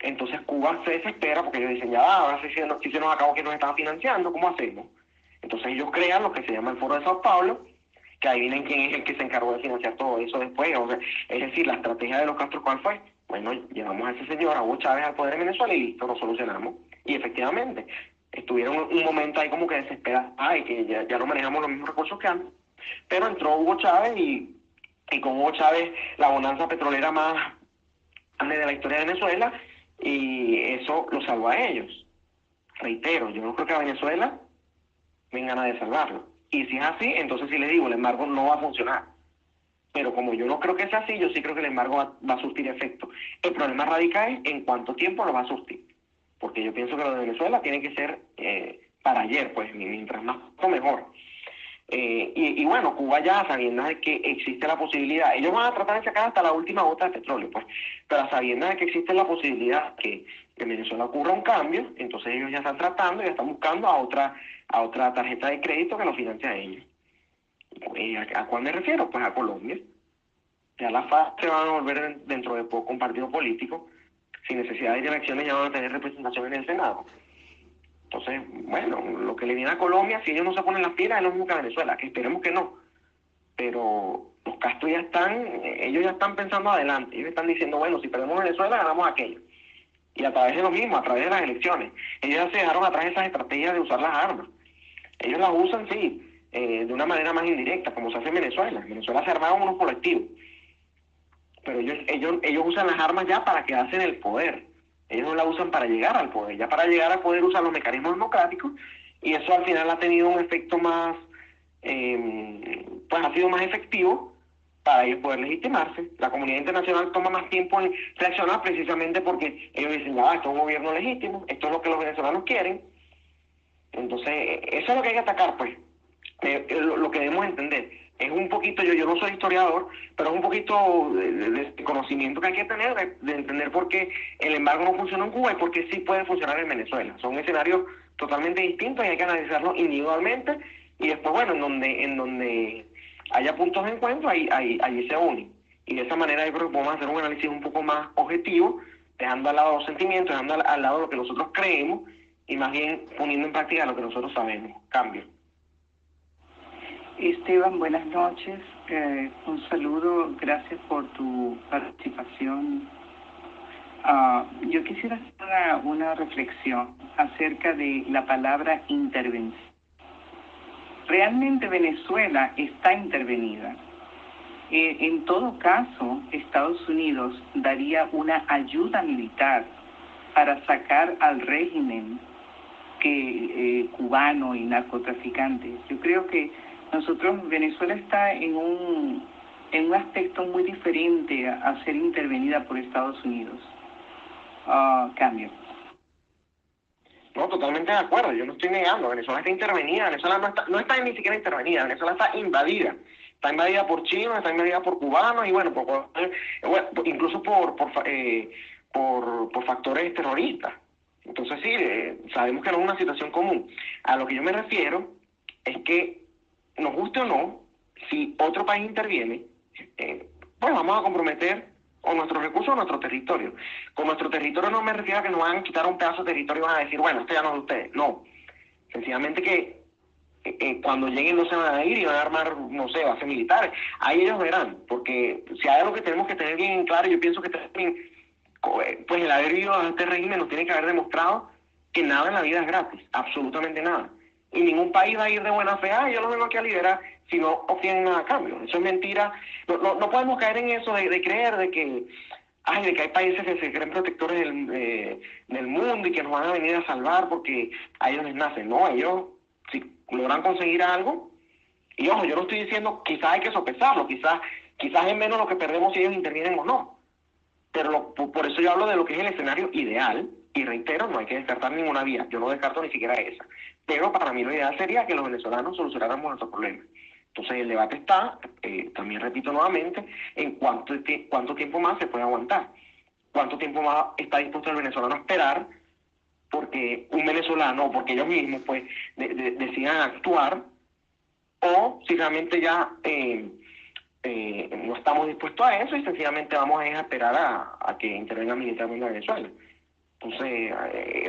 entonces Cuba se desespera porque ellos dicen, ya ahora si se nos acabó que nos estaban financiando, ¿cómo hacemos? Entonces ellos crean lo que se llama el Foro de Sao Paulo, que adivinen quién es el que se encargó de financiar todo eso después. O sea, es decir, la estrategia de los Castro, ¿cuál fue? Bueno, llevamos a ese señor, a Hugo Chávez, al poder en Venezuela y listo, lo solucionamos. Y efectivamente, estuvieron un momento ahí como que desesperados, ay, que ya no manejamos los mismos recursos que antes. Pero entró Hugo Chávez y con Hugo Chávez la bonanza petrolera más grande de la historia de Venezuela, y eso lo salvó a ellos. Reitero, yo no creo que a Venezuela vengan a salvarlo. Y si es así, entonces sí les digo, el embargo no va a funcionar. Pero como yo no creo que sea así, yo sí creo que el embargo va a surtir efecto. El problema radica en cuánto tiempo lo va a surtir. Porque yo pienso que lo de Venezuela tiene que ser para ayer, pues mientras más mejor. Y bueno, Cuba ya, sabiendo de que existe la posibilidad, ellos van a tratar de sacar hasta la última gota de petróleo, pues, pero sabiendo de que existe la posibilidad que en Venezuela ocurra un cambio, entonces ellos ya están tratando, ya están buscando a otra tarjeta de crédito que lo financie a ellos. ¿A cuál me refiero? Pues a Colombia. Ya la FARC se van a volver dentro de poco un partido político, sin necesidad de elecciones ya van a tener representación en el Senado. Entonces, bueno, lo que le viene a Colombia, si ellos no se ponen las pilas, es lo mismo que a Venezuela, que esperemos que no. Pero los Castro ellos ya están pensando adelante. Ellos están diciendo, bueno, si perdemos Venezuela, ganamos aquello. Y a través de lo mismo, a través de las elecciones. Ellos ya se dejaron atrás esas estrategias de usar las armas. Ellos las usan, sí, de una manera más indirecta, como se hace en Venezuela. En Venezuela se armaron unos colectivos. Pero ellos usan las armas ya para quedarse en el poder. Ellos no la usan para llegar al poder. Ya para llegar al poder usan los mecanismos democráticos, y eso al final ha tenido un efecto más, pues ha sido más efectivo para ellos poder legitimarse. La comunidad internacional toma más tiempo en reaccionar precisamente porque ellos dicen, esto es un gobierno legítimo, esto es lo que los venezolanos quieren. Entonces, eso es lo que hay que atacar, pues. Lo que debemos entender. Es un poquito, yo no soy historiador, pero es un poquito de conocimiento que hay que tener, de entender por qué el embargo no funcionó en Cuba y por qué sí puede funcionar en Venezuela. Son escenarios totalmente distintos y hay que analizarlos individualmente, y después, bueno, en donde haya puntos de encuentro, ahí se unen. Y de esa manera yo creo que podemos hacer un análisis un poco más objetivo, dejando al lado los sentimientos, dejando al lado lo que nosotros creemos y más bien poniendo en práctica lo que nosotros sabemos. Cambio. Esteban, buenas noches. Un saludo, gracias por tu participación. Yo quisiera hacer una reflexión acerca de la palabra intervención. Realmente Venezuela está intervenida. En todo caso, Estados Unidos daría una ayuda militar para sacar al régimen cubano y narcotraficante. Yo creo que Venezuela está en un aspecto muy diferente a ser intervenida por Estados Unidos. Cambio. No, totalmente de acuerdo, yo no estoy negando, Venezuela está intervenida, Venezuela no está ni siquiera intervenida, Venezuela está invadida por chinos, está invadida por cubanos y bueno, incluso por factores terroristas. Entonces sí, sabemos que no es una situación común. A lo que yo me refiero es que, nos guste o no, si otro país interviene, pues vamos a comprometer con nuestros recursos o nuestro territorio. Con nuestro territorio no me refiero a que nos van a quitar un pedazo de territorio y van a decir, bueno, esto ya no es de ustedes. No, sencillamente que cuando lleguen no se van a ir y van a armar, no sé, bases militares. Ahí ellos verán, porque si hay algo que tenemos que tener bien claro, yo pienso que también, pues el haber vivido a este régimen nos tiene que haber demostrado que nada en la vida es gratis, absolutamente nada. Y ningún país va a ir de buena fe, yo los vengo aquí a liderar, si no obtienen nada a cambio. Eso es mentira. No podemos caer en eso de creer de que hay países que se creen protectores del mundo y que nos van a venir a salvar porque a ellos les nace. No, ellos, si logran conseguir algo, y ojo, yo no estoy diciendo, quizás hay que sopesarlo, quizás es menos lo que perdemos si ellos intervienen o no. Pero por eso yo hablo de lo que es el escenario ideal, y reitero, no hay que descartar ninguna vía, yo no descarto ni siquiera esa. Pero para mí lo ideal sería que los venezolanos solucionáramos nuestros problemas. Entonces el debate está, también repito nuevamente, en cuánto tiempo más se puede aguantar. Cuánto tiempo más está dispuesto el venezolano a esperar porque un venezolano, porque ellos mismos pues decidan actuar, o si realmente ya no estamos dispuestos a eso y sencillamente vamos a esperar a que intervenga militarmente en Venezuela. Entonces,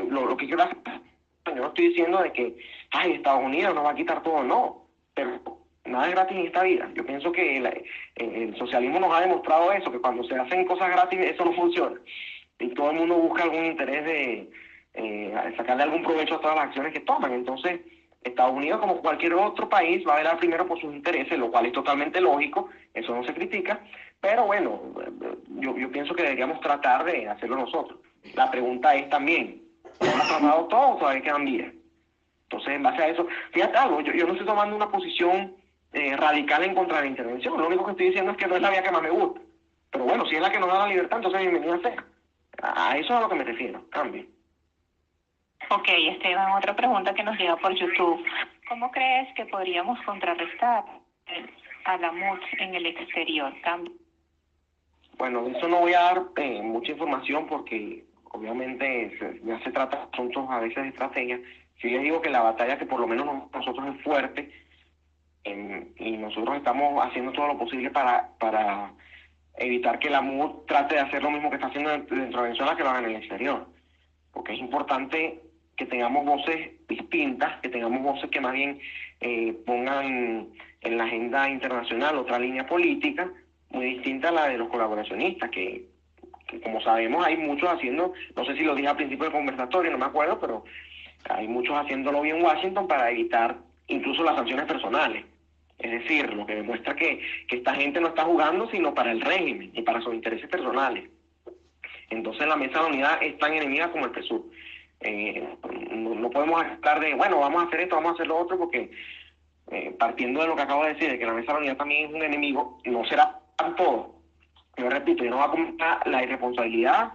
lo que quiero hacer, yo no estoy diciendo de que Estados Unidos nos va a quitar todo, no, pero nada es gratis en esta vida. Yo pienso que el socialismo nos ha demostrado eso, que cuando se hacen cosas gratis eso no funciona. Y todo el mundo busca algún interés de sacarle algún provecho a todas las acciones que toman. Entonces, Estados Unidos, como cualquier otro país, va a velar primero por sus intereses, lo cual es totalmente lógico, eso no se critica, pero bueno, yo pienso que deberíamos tratar de hacerlo nosotros. La pregunta es también, ¿hemos tratado todo o todavía quedan vías? Entonces, en base a eso, fíjate algo, yo no estoy tomando una posición radical en contra de la intervención, lo único que estoy diciendo es que no es la vía que más me gusta. Pero bueno, si es la que nos da la libertad, entonces bienvenida sea. A eso es a lo que me refiero, cambio. Ok, Esteban, otra pregunta que nos llega por YouTube. ¿Cómo crees que podríamos contrarrestar a la MUD en el exterior? Bueno, de eso no voy a dar mucha información porque obviamente ya se trata de asuntos a veces de estrategia. Sí les digo que la batalla que por lo menos nosotros es fuerte y nosotros estamos haciendo todo lo posible para evitar que la MUD trate de hacer lo mismo que está haciendo dentro de Venezuela, que lo haga en el exterior. Porque es importante que tengamos voces distintas, que tengamos voces que más bien pongan en la agenda internacional otra línea política muy distinta a la de los colaboracionistas, que como sabemos hay muchos haciendo, no sé si lo dije al principio del conversatorio, no me acuerdo, pero hay muchos haciéndolo bien en Washington para evitar incluso las sanciones personales. Es decir, lo que demuestra que esta gente no está jugando sino para el régimen y para sus intereses personales. Entonces la Mesa de la Unidad es tan enemiga como el PSUV. No podemos hablar de, bueno, vamos a hacer esto, vamos a hacer lo otro, porque partiendo de lo que acabo de decir, de que la Mesa de la Unidad también es un enemigo, no será todo. Yo repito, yo no voy a cometer la irresponsabilidad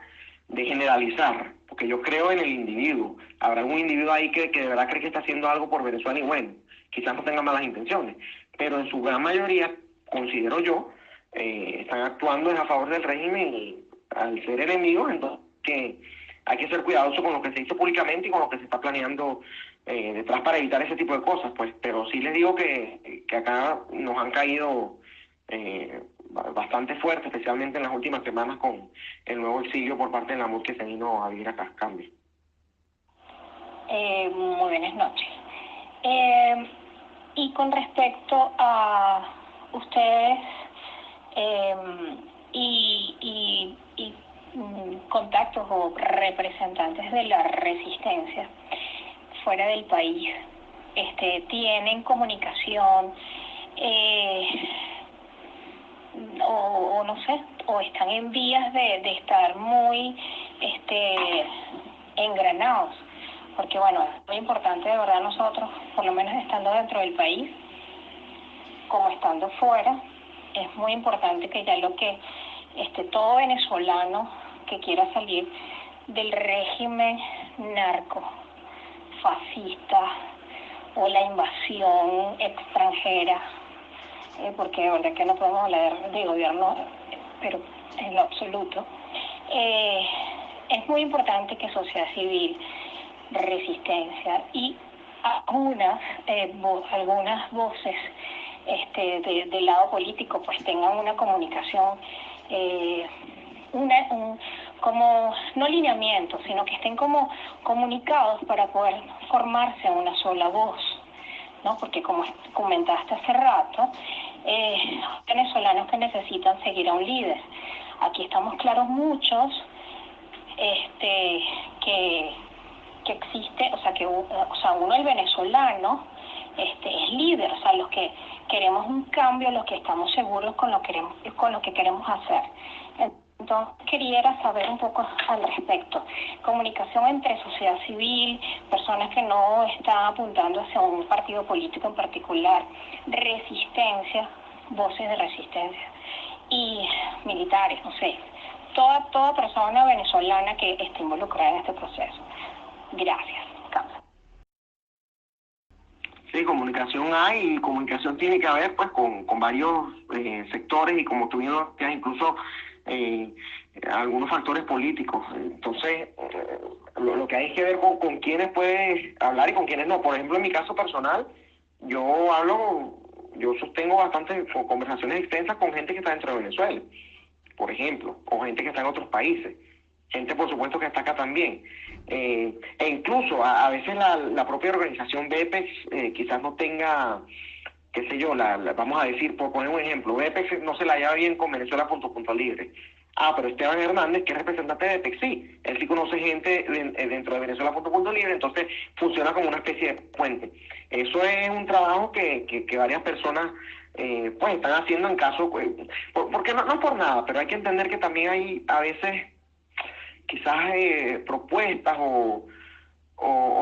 de generalizar, porque yo creo en el individuo. Habrá un individuo ahí que de verdad cree que está haciendo algo por Venezuela y bueno, quizás no tenga malas intenciones, pero en su gran mayoría, considero yo, están actuando a favor del régimen y al ser enemigos, entonces que hay que ser cuidadoso con lo que se hizo públicamente y con lo que se está planeando detrás para evitar ese tipo de cosas, pues. Pero sí les digo que acá nos han caído bastante fuerte, especialmente en las últimas semanas con el nuevo exilio por parte de la MUD que se vino a vivir acá. Cambio. Muy buenas noches. Y con respecto a ustedes y contactos o representantes de la resistencia fuera del país, tienen comunicación o no sé, o están en vías de estar muy engranados, porque bueno, es muy importante de verdad nosotros, por lo menos estando dentro del país, como estando fuera, es muy importante que ya lo que todo venezolano que quiera salir del régimen narco, fascista o la invasión extranjera, porque de verdad que no podemos hablar de gobierno, pero en lo absoluto, es muy importante que sociedad civil, resistencia y algunas voces del lado político pues tengan una comunicación, como no lineamiento, sino que estén como comunicados para poder formarse una sola voz, ¿no? Porque como comentaste hace rato, venezolanos que necesitan seguir a un líder. Aquí estamos claros muchos que existe, uno el venezolano es líder, o sea, los que queremos un cambio, los que estamos seguros con lo que queremos hacer. Entonces quería saber un poco al respecto. Comunicación entre sociedad civil, personas que no están apuntando hacia un partido político en particular, resistencia, voces de resistencia y militares, no sé, toda persona venezolana que esté involucrada en este proceso. Gracias. Sí, comunicación hay y comunicación tiene que haber pues con varios sectores y como tú bien lo decías, incluso algunos factores políticos. Entonces, lo que hay que ver con quiénes puedes hablar y con quiénes no. Por ejemplo, en mi caso personal, yo sostengo bastantes conversaciones extensas con gente que está dentro de Venezuela, por ejemplo, o gente que está en otros países. Gente, por supuesto, que está acá también. E incluso a veces la propia organización BEPEX quizás no tenga qué sé yo, vamos a decir, por poner un ejemplo, BPEX no se la lleva bien con Venezuela Libre. Ah, pero Esteban Hernández, que es representante de BPEX, sí, él sí conoce gente dentro de Venezuela Libre, entonces funciona como una especie de puente. Eso es un trabajo que varias personas pues están haciendo en caso, porque no por nada, pero hay que entender que también hay a veces quizás propuestas o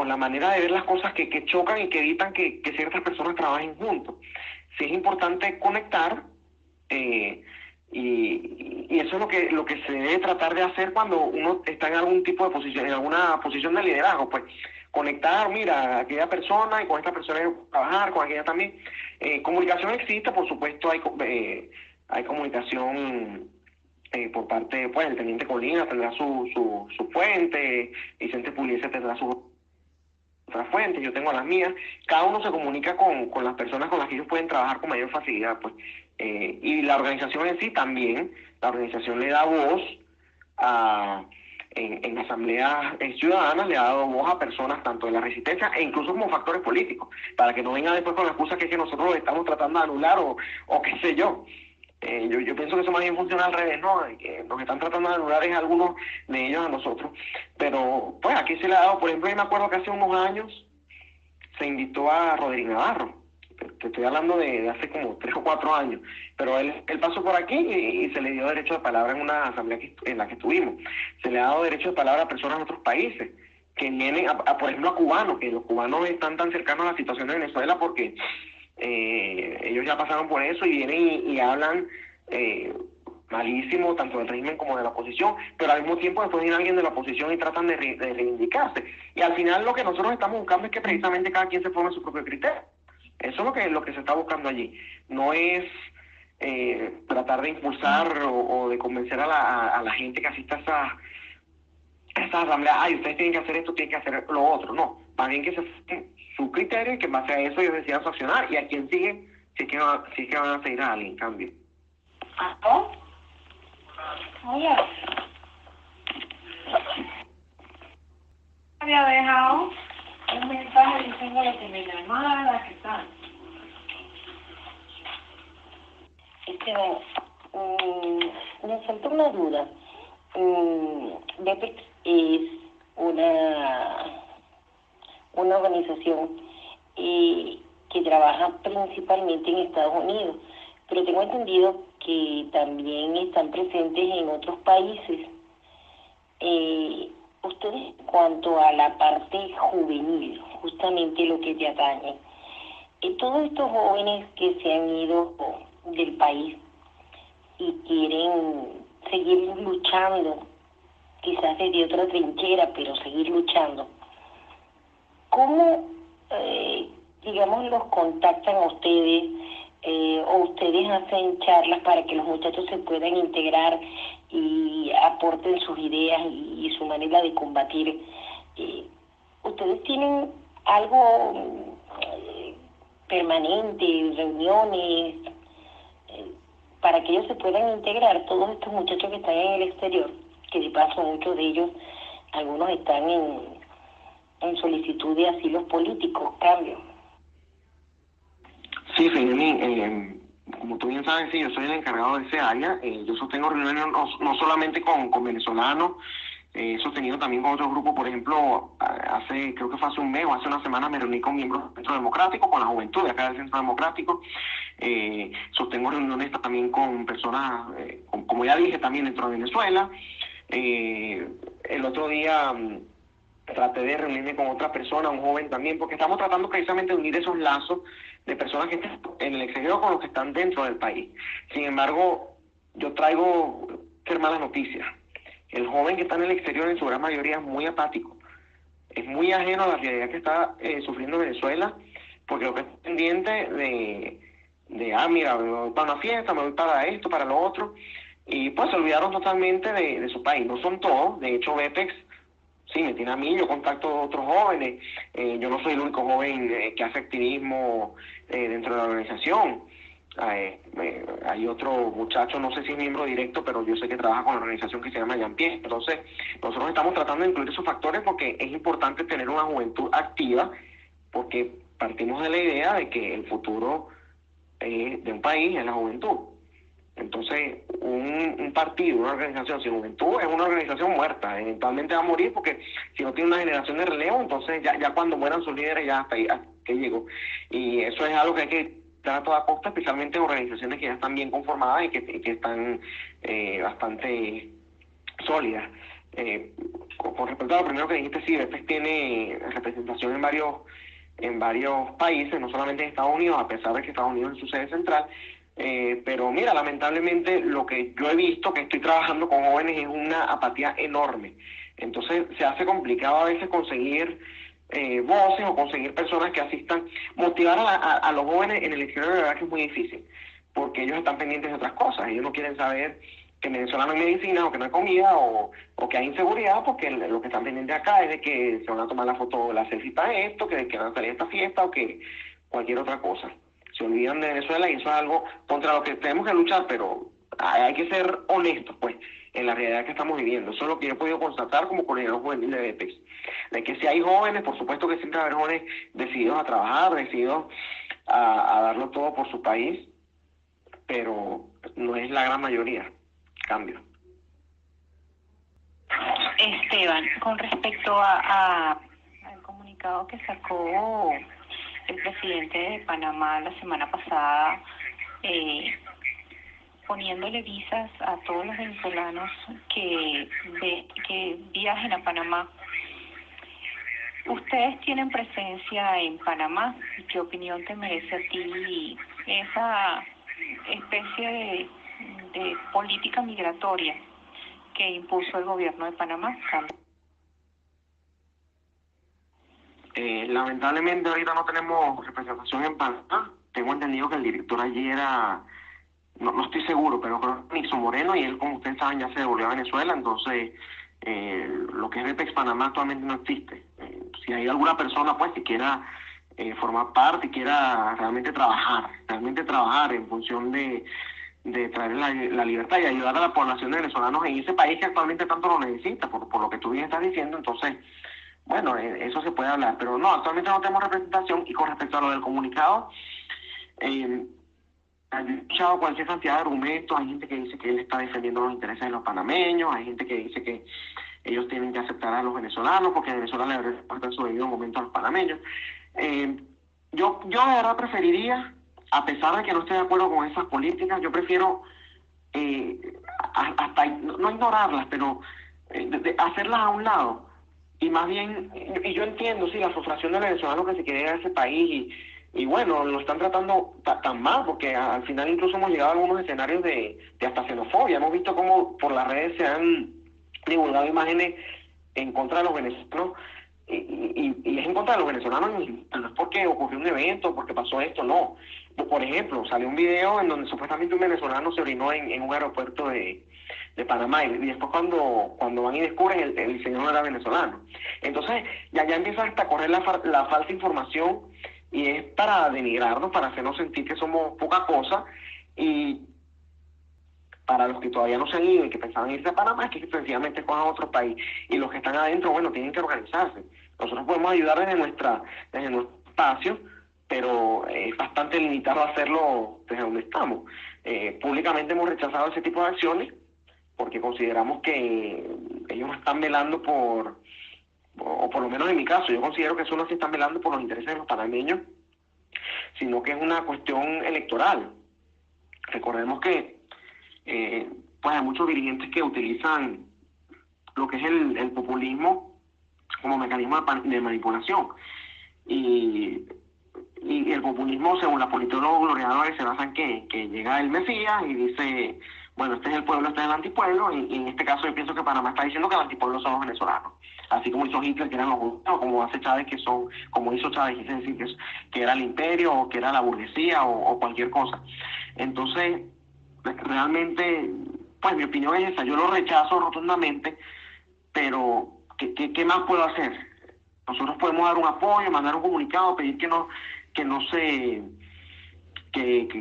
la manera de ver las cosas que chocan y que evitan que ciertas personas trabajen juntos. Sí es importante conectar y eso es lo que se debe tratar de hacer cuando uno está en algún tipo de posición, en alguna posición de liderazgo, pues conectar, mira, aquella persona y con esta persona hay que trabajar, con aquella también. Comunicación existe, por supuesto, hay comunicación por parte, pues, el teniente Colina tendrá su fuente, Vicente Puliese tendrá su otras fuentes, yo tengo las mías, cada uno se comunica con las personas con las que ellos pueden trabajar con mayor facilidad, pues. Y la organización en sí también, la organización le da voz en asambleas ciudadanas, le ha dado voz a personas tanto de la resistencia e incluso como factores políticos, para que no vengan después con la excusa que es que nosotros lo estamos tratando de anular o qué sé yo. Yo pienso que eso más bien funciona al revés, ¿no? Que nos están tratando de anular es algunos de ellos a nosotros. Pero, pues, aquí se le ha dado, por ejemplo, yo me acuerdo que hace unos años se invitó a Rodrigo Navarro. Te estoy hablando de hace como 3 o 4 años. Pero él pasó por aquí y se le dio derecho de palabra en una asamblea en la que estuvimos. Se le ha dado derecho de palabra a personas de otros países que vienen, por ejemplo, a cubanos, que los cubanos están tan cercanos a la situación de Venezuela porque ellos ya pasaron por eso y vienen y hablan malísimo tanto del régimen como de la oposición, pero al mismo tiempo después viene alguien de la oposición y tratan de reivindicarse. Y al final lo que nosotros estamos buscando es que precisamente cada quien se forme su propio criterio. Eso es lo que se está buscando allí. No es tratar de impulsar o de convencer a la gente que asista a esa asamblea, ay, ustedes tienen que hacer esto, tienen que hacer lo otro. No, más bien que se su criterio y que en base a eso ellos decidan su accionar y a quién sigue, si es que van a seguir a alguien, en cambio. ¿Oh? Oye, había dejado un mensaje diciendo que me llamara, que tal. Me saltó una duda. BPEX es una organización que trabaja principalmente en Estados Unidos, pero tengo entendido que también están presentes en otros países. Ustedes, en cuanto a la parte juvenil, justamente lo que te atañe, todos estos jóvenes que se han ido del país y quieren seguir luchando, quizás desde otra trinchera, pero seguir luchando, ¿cómo, digamos, los contactan a ustedes o ustedes hacen charlas para que los muchachos se puedan integrar y aporten sus ideas y su manera de combatir? ¿Ustedes tienen algo permanente, reuniones, para que ellos se puedan integrar, todos estos muchachos que están en el exterior, que de paso muchos de ellos, algunos están en solicitud de asilos políticos, cambio? Sí, Fenelín, como tú bien sabes, sí, yo soy el encargado de ese área. Yo sostengo reuniones no solamente con venezolanos, he sostenido también con otros grupos. Por ejemplo, creo que fue hace un mes o hace una semana me reuní con miembros del Centro Democrático, con la juventud de acá del Centro Democrático. Sostengo reuniones también con personas, como ya dije, también dentro de Venezuela. El otro día traté de reunirme con otra persona, un joven también, porque estamos tratando precisamente de unir esos lazos de personas que están en el exterior con los que están dentro del país. Sin embargo, yo traigo malas noticias. El joven que está en el exterior en su gran mayoría es muy apático, es muy ajeno a la realidad que está sufriendo Venezuela, porque lo que es pendiente de mira, me voy para una fiesta, me voy para esto, para lo otro, y pues se olvidaron totalmente de su país. No son todos, de hecho BPEX sí me tiene a mí, yo contacto a otros jóvenes, yo no soy el único joven que hace activismo dentro de la organización. Hay otro muchacho, no sé si es miembro directo, pero yo sé que trabaja con la organización que se llama Jean-Pierre. Entonces, nosotros estamos tratando de incluir esos factores porque es importante tener una juventud activa, porque partimos de la idea de que el futuro de un país es la juventud. Entonces, un partido, una organización sin juventud es una organización muerta. Eventualmente va a morir porque si no tiene una generación de relevo, entonces ya cuando mueran sus líderes ya hasta ahí hasta que llegó. Y eso es algo que hay que dar a toda costa, especialmente en organizaciones que ya están bien conformadas y que están bastante sólidas. Con respecto a lo primero que dijiste, sí, BPEX tiene representación en varios países, no solamente en Estados Unidos, a pesar de que Estados Unidos es su sede central. Pero mira, lamentablemente lo que yo he visto, que estoy trabajando con jóvenes, es una apatía enorme. Entonces se hace complicado a veces conseguir voces o conseguir personas que asistan. Motivar a los jóvenes en el exterior, de verdad que es muy difícil, porque ellos están pendientes de otras cosas. Ellos no quieren saber que en Venezuela no hay medicina o que no hay comida o que hay inseguridad, porque lo que están pendientes acá es de que se van a tomar la foto, la selfie para esto, que van a salir a esta fiesta o que cualquier otra cosa. Se olvidan de Venezuela y eso es algo contra lo que tenemos que luchar, pero hay que ser honestos, pues, en la realidad que estamos viviendo. Eso es lo que yo he podido constatar como coordinador juvenil de BPEX. De que si hay jóvenes, por supuesto que siempre va a haber jóvenes decididos a trabajar, decididos a darlo todo por su país, pero no es la gran mayoría. Cambio. Esteban, con respecto al comunicado que sacó el presidente de Panamá la semana pasada, poniéndole visas a todos los venezolanos que viajen a Panamá. Ustedes tienen presencia en Panamá. ¿Qué opinión te merece a ti esa especie de política migratoria que impuso el gobierno de Panamá? Lamentablemente ahorita no tenemos representación en Panamá. Tengo entendido que el director allí era, no estoy seguro, pero creo que Nixon Moreno, y él, como ustedes saben, ya se devolvió a Venezuela. Entonces lo que es BPEX Panamá actualmente no existe. Si hay alguna persona pues que quiera formar parte, quiera realmente trabajar en función de traer la libertad y ayudar a la población de venezolanos en ese país que actualmente tanto lo necesita, por lo que tú bien estás diciendo, entonces, bueno, eso se puede hablar, pero no, actualmente no tenemos representación. Y con respecto a lo del comunicado, he escuchado cualquier cantidad de argumentos. Hay gente que dice que él está defendiendo los intereses de los panameños, hay gente que dice que ellos tienen que aceptar a los venezolanos porque Venezuela le responde en su debido momento a los panameños. Yo de verdad preferiría, a pesar de que no estoy de acuerdo con esas políticas, yo prefiero hasta no ignorarlas, pero hacerlas a un lado. Y más bien, y yo entiendo, sí, la frustración del venezolano que se quiere ir a ese país y bueno, lo están tratando tan mal, porque al final incluso hemos llegado a algunos escenarios de hasta xenofobia. Hemos visto cómo por las redes se han divulgado imágenes en contra de los venezolanos, y es en contra de los venezolanos, no es porque ocurrió un evento, porque pasó esto, no. Por ejemplo, salió un video en donde supuestamente un venezolano se orinó en un aeropuerto de Panamá, y después cuando van y descubren, el señor no era venezolano. Entonces ya empieza hasta a correr la falsa información, y es para denigrarnos, para hacernos sentir que somos poca cosa. Y para los que todavía no se han ido y que pensaban irse a Panamá, es que sencillamente escojan otro país. Y los que están adentro, bueno, tienen que organizarse. Nosotros podemos ayudar desde nuestro espacio, pero es bastante limitado hacerlo desde donde estamos. Públicamente hemos rechazado ese tipo de acciones porque consideramos que ellos no están velando o por lo menos en mi caso, yo considero que eso no se están velando por los intereses de los panameños, sino que es una cuestión electoral. Recordemos que pues hay muchos dirigentes que utilizan lo que es el populismo como mecanismo de manipulación. Y el populismo, según la politólogos gloriadores, se basa en que llega el Mesías y dice, bueno, este es el pueblo, este es el antipueblo, y en este caso yo pienso que Panamá está diciendo que el antipueblo son los venezolanos, así como hizo Hitler, que eran los judíos, o como hace Chávez, como hizo Chávez, es decir, que era el imperio, o que era la burguesía, o cualquier cosa. Entonces, realmente, pues mi opinión es esa, yo lo rechazo rotundamente, pero ¿qué más puedo hacer? Nosotros podemos dar un apoyo, mandar un comunicado, pedir que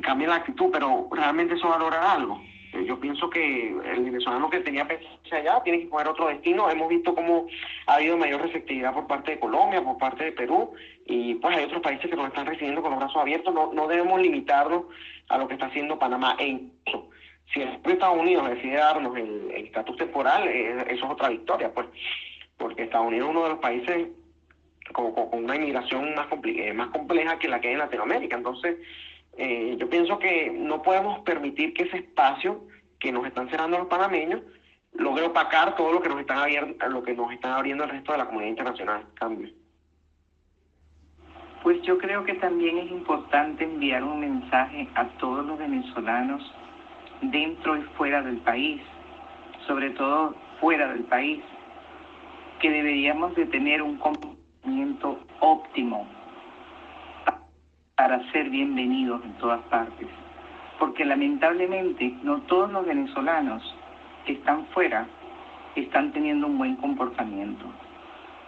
cambie la actitud, pero realmente eso va a lograr algo. Yo pienso que el venezolano que tenía pensado allá tiene que coger otro destino. Hemos visto cómo ha habido mayor receptividad por parte de Colombia, por parte de Perú, y pues hay otros países que nos están recibiendo con los brazos abiertos. No debemos limitarnos a lo que está haciendo Panamá. E incluso, si el Estados Unidos decide darnos el estatus temporal, eso es otra victoria, pues, porque Estados Unidos es uno de los países con una inmigración más compleja que la que hay en Latinoamérica. Entonces, yo pienso que no podemos permitir que ese espacio que nos están cerrando los panameños logre opacar todo lo que nos están abriendo el resto de la comunidad internacional. Cambio. Pues yo creo que también es importante enviar un mensaje a todos los venezolanos dentro y fuera del país, sobre todo fuera del país, que deberíamos de tener un comportamiento óptimo para ser bienvenidos en todas partes, porque lamentablemente no todos los venezolanos que están fuera están teniendo un buen comportamiento.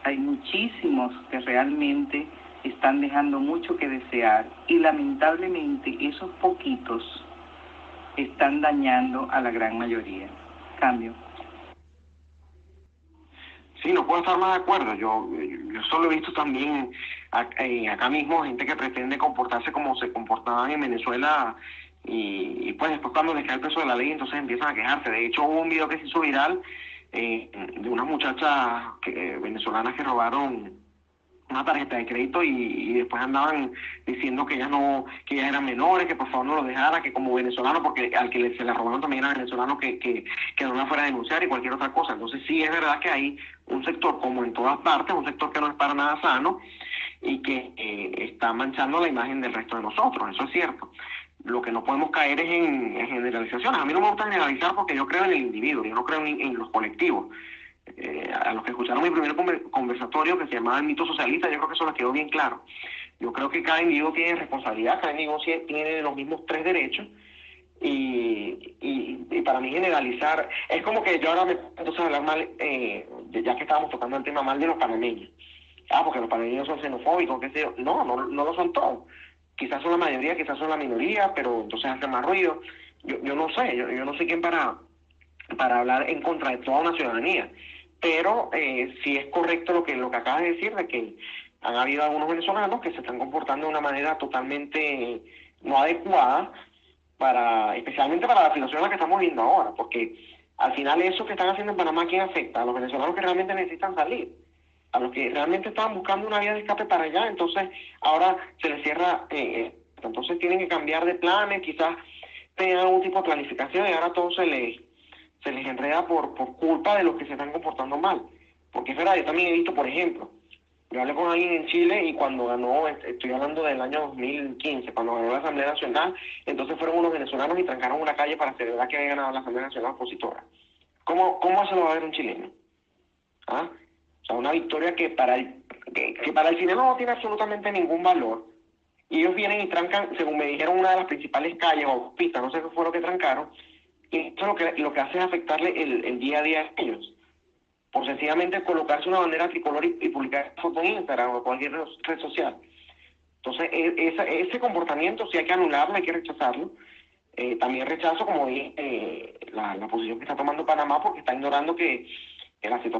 Hay muchísimos que realmente están dejando mucho que desear y lamentablemente esos poquitos están dañando a la gran mayoría. Cambio. Sí, no puedo estar más de acuerdo. Yo solo he visto también acá mismo gente que pretende comportarse como se comportaban en Venezuela y pues después cuando les cae el peso de la ley entonces empiezan a quejarse. De hecho hubo un video que se hizo viral de unas muchachas venezolanas que robaron una tarjeta de crédito y después andaban diciendo que ellas eran menores, que por favor no lo dejara, que como venezolano, porque al que se la robaron también era venezolano, que no la fuera a denunciar y cualquier otra cosa. Entonces sí es verdad que hay un sector, como en todas partes, un sector que no es para nada sano y que está manchando la imagen del resto de nosotros, eso es cierto. Lo que no podemos caer es en generalizaciones. A mí no me gusta generalizar porque yo creo en el individuo, yo no creo en los colectivos. A los que escucharon mi primer conversatorio que se llamaba El mito socialista, yo creo que eso les quedó bien claro. Yo creo que cada individuo tiene responsabilidad, cada individuo tiene los mismos 3 derechos y para mí generalizar, es como que yo ahora me entonces hablar mal, ya que estábamos tocando el tema mal de los panameños. Porque los panameños son xenofóbicos, qué sé yo. No lo son todos. Quizás son la mayoría, quizás son la minoría, pero entonces hacen más ruido. Yo no sé, yo no sé quién para hablar en contra de toda una ciudadanía. Pero sí es correcto lo que acabas de decir, de que han habido algunos venezolanos que se están comportando de una manera totalmente no adecuada, especialmente para la situación en la que estamos viendo ahora, porque al final eso que están haciendo en Panamá, ¿quién afecta? A los venezolanos que realmente necesitan salir, a los que realmente estaban buscando una vía de escape para allá. Entonces ahora se les cierra, entonces tienen que cambiar de planes, quizás tengan algún tipo de planificación y ahora todo se les enreda por culpa de los que se están comportando mal. Porque es verdad, yo también he visto, por ejemplo, yo hablé con alguien en Chile y cuando ganó, estoy hablando del año 2015, cuando ganó la Asamblea Nacional, entonces fueron unos venezolanos y trancaron una calle para celebrar que había ganado la Asamblea Nacional opositora. ¿Cómo se lo va a ver un chileno? O sea, una victoria que para el chileno no tiene absolutamente ningún valor. Y ellos vienen y trancan, según me dijeron, una de las principales calles o pistas, no sé qué fue lo que trancaron, y eso lo que hace es afectarle el día a día a ellos. Por sencillamente colocarse una bandera tricolor y publicar foto en Instagram o cualquier red social. Entonces, ese comportamiento sí hay que anularlo, hay que rechazarlo. También rechazo, como dije, la posición que está tomando Panamá porque está ignorando que la situación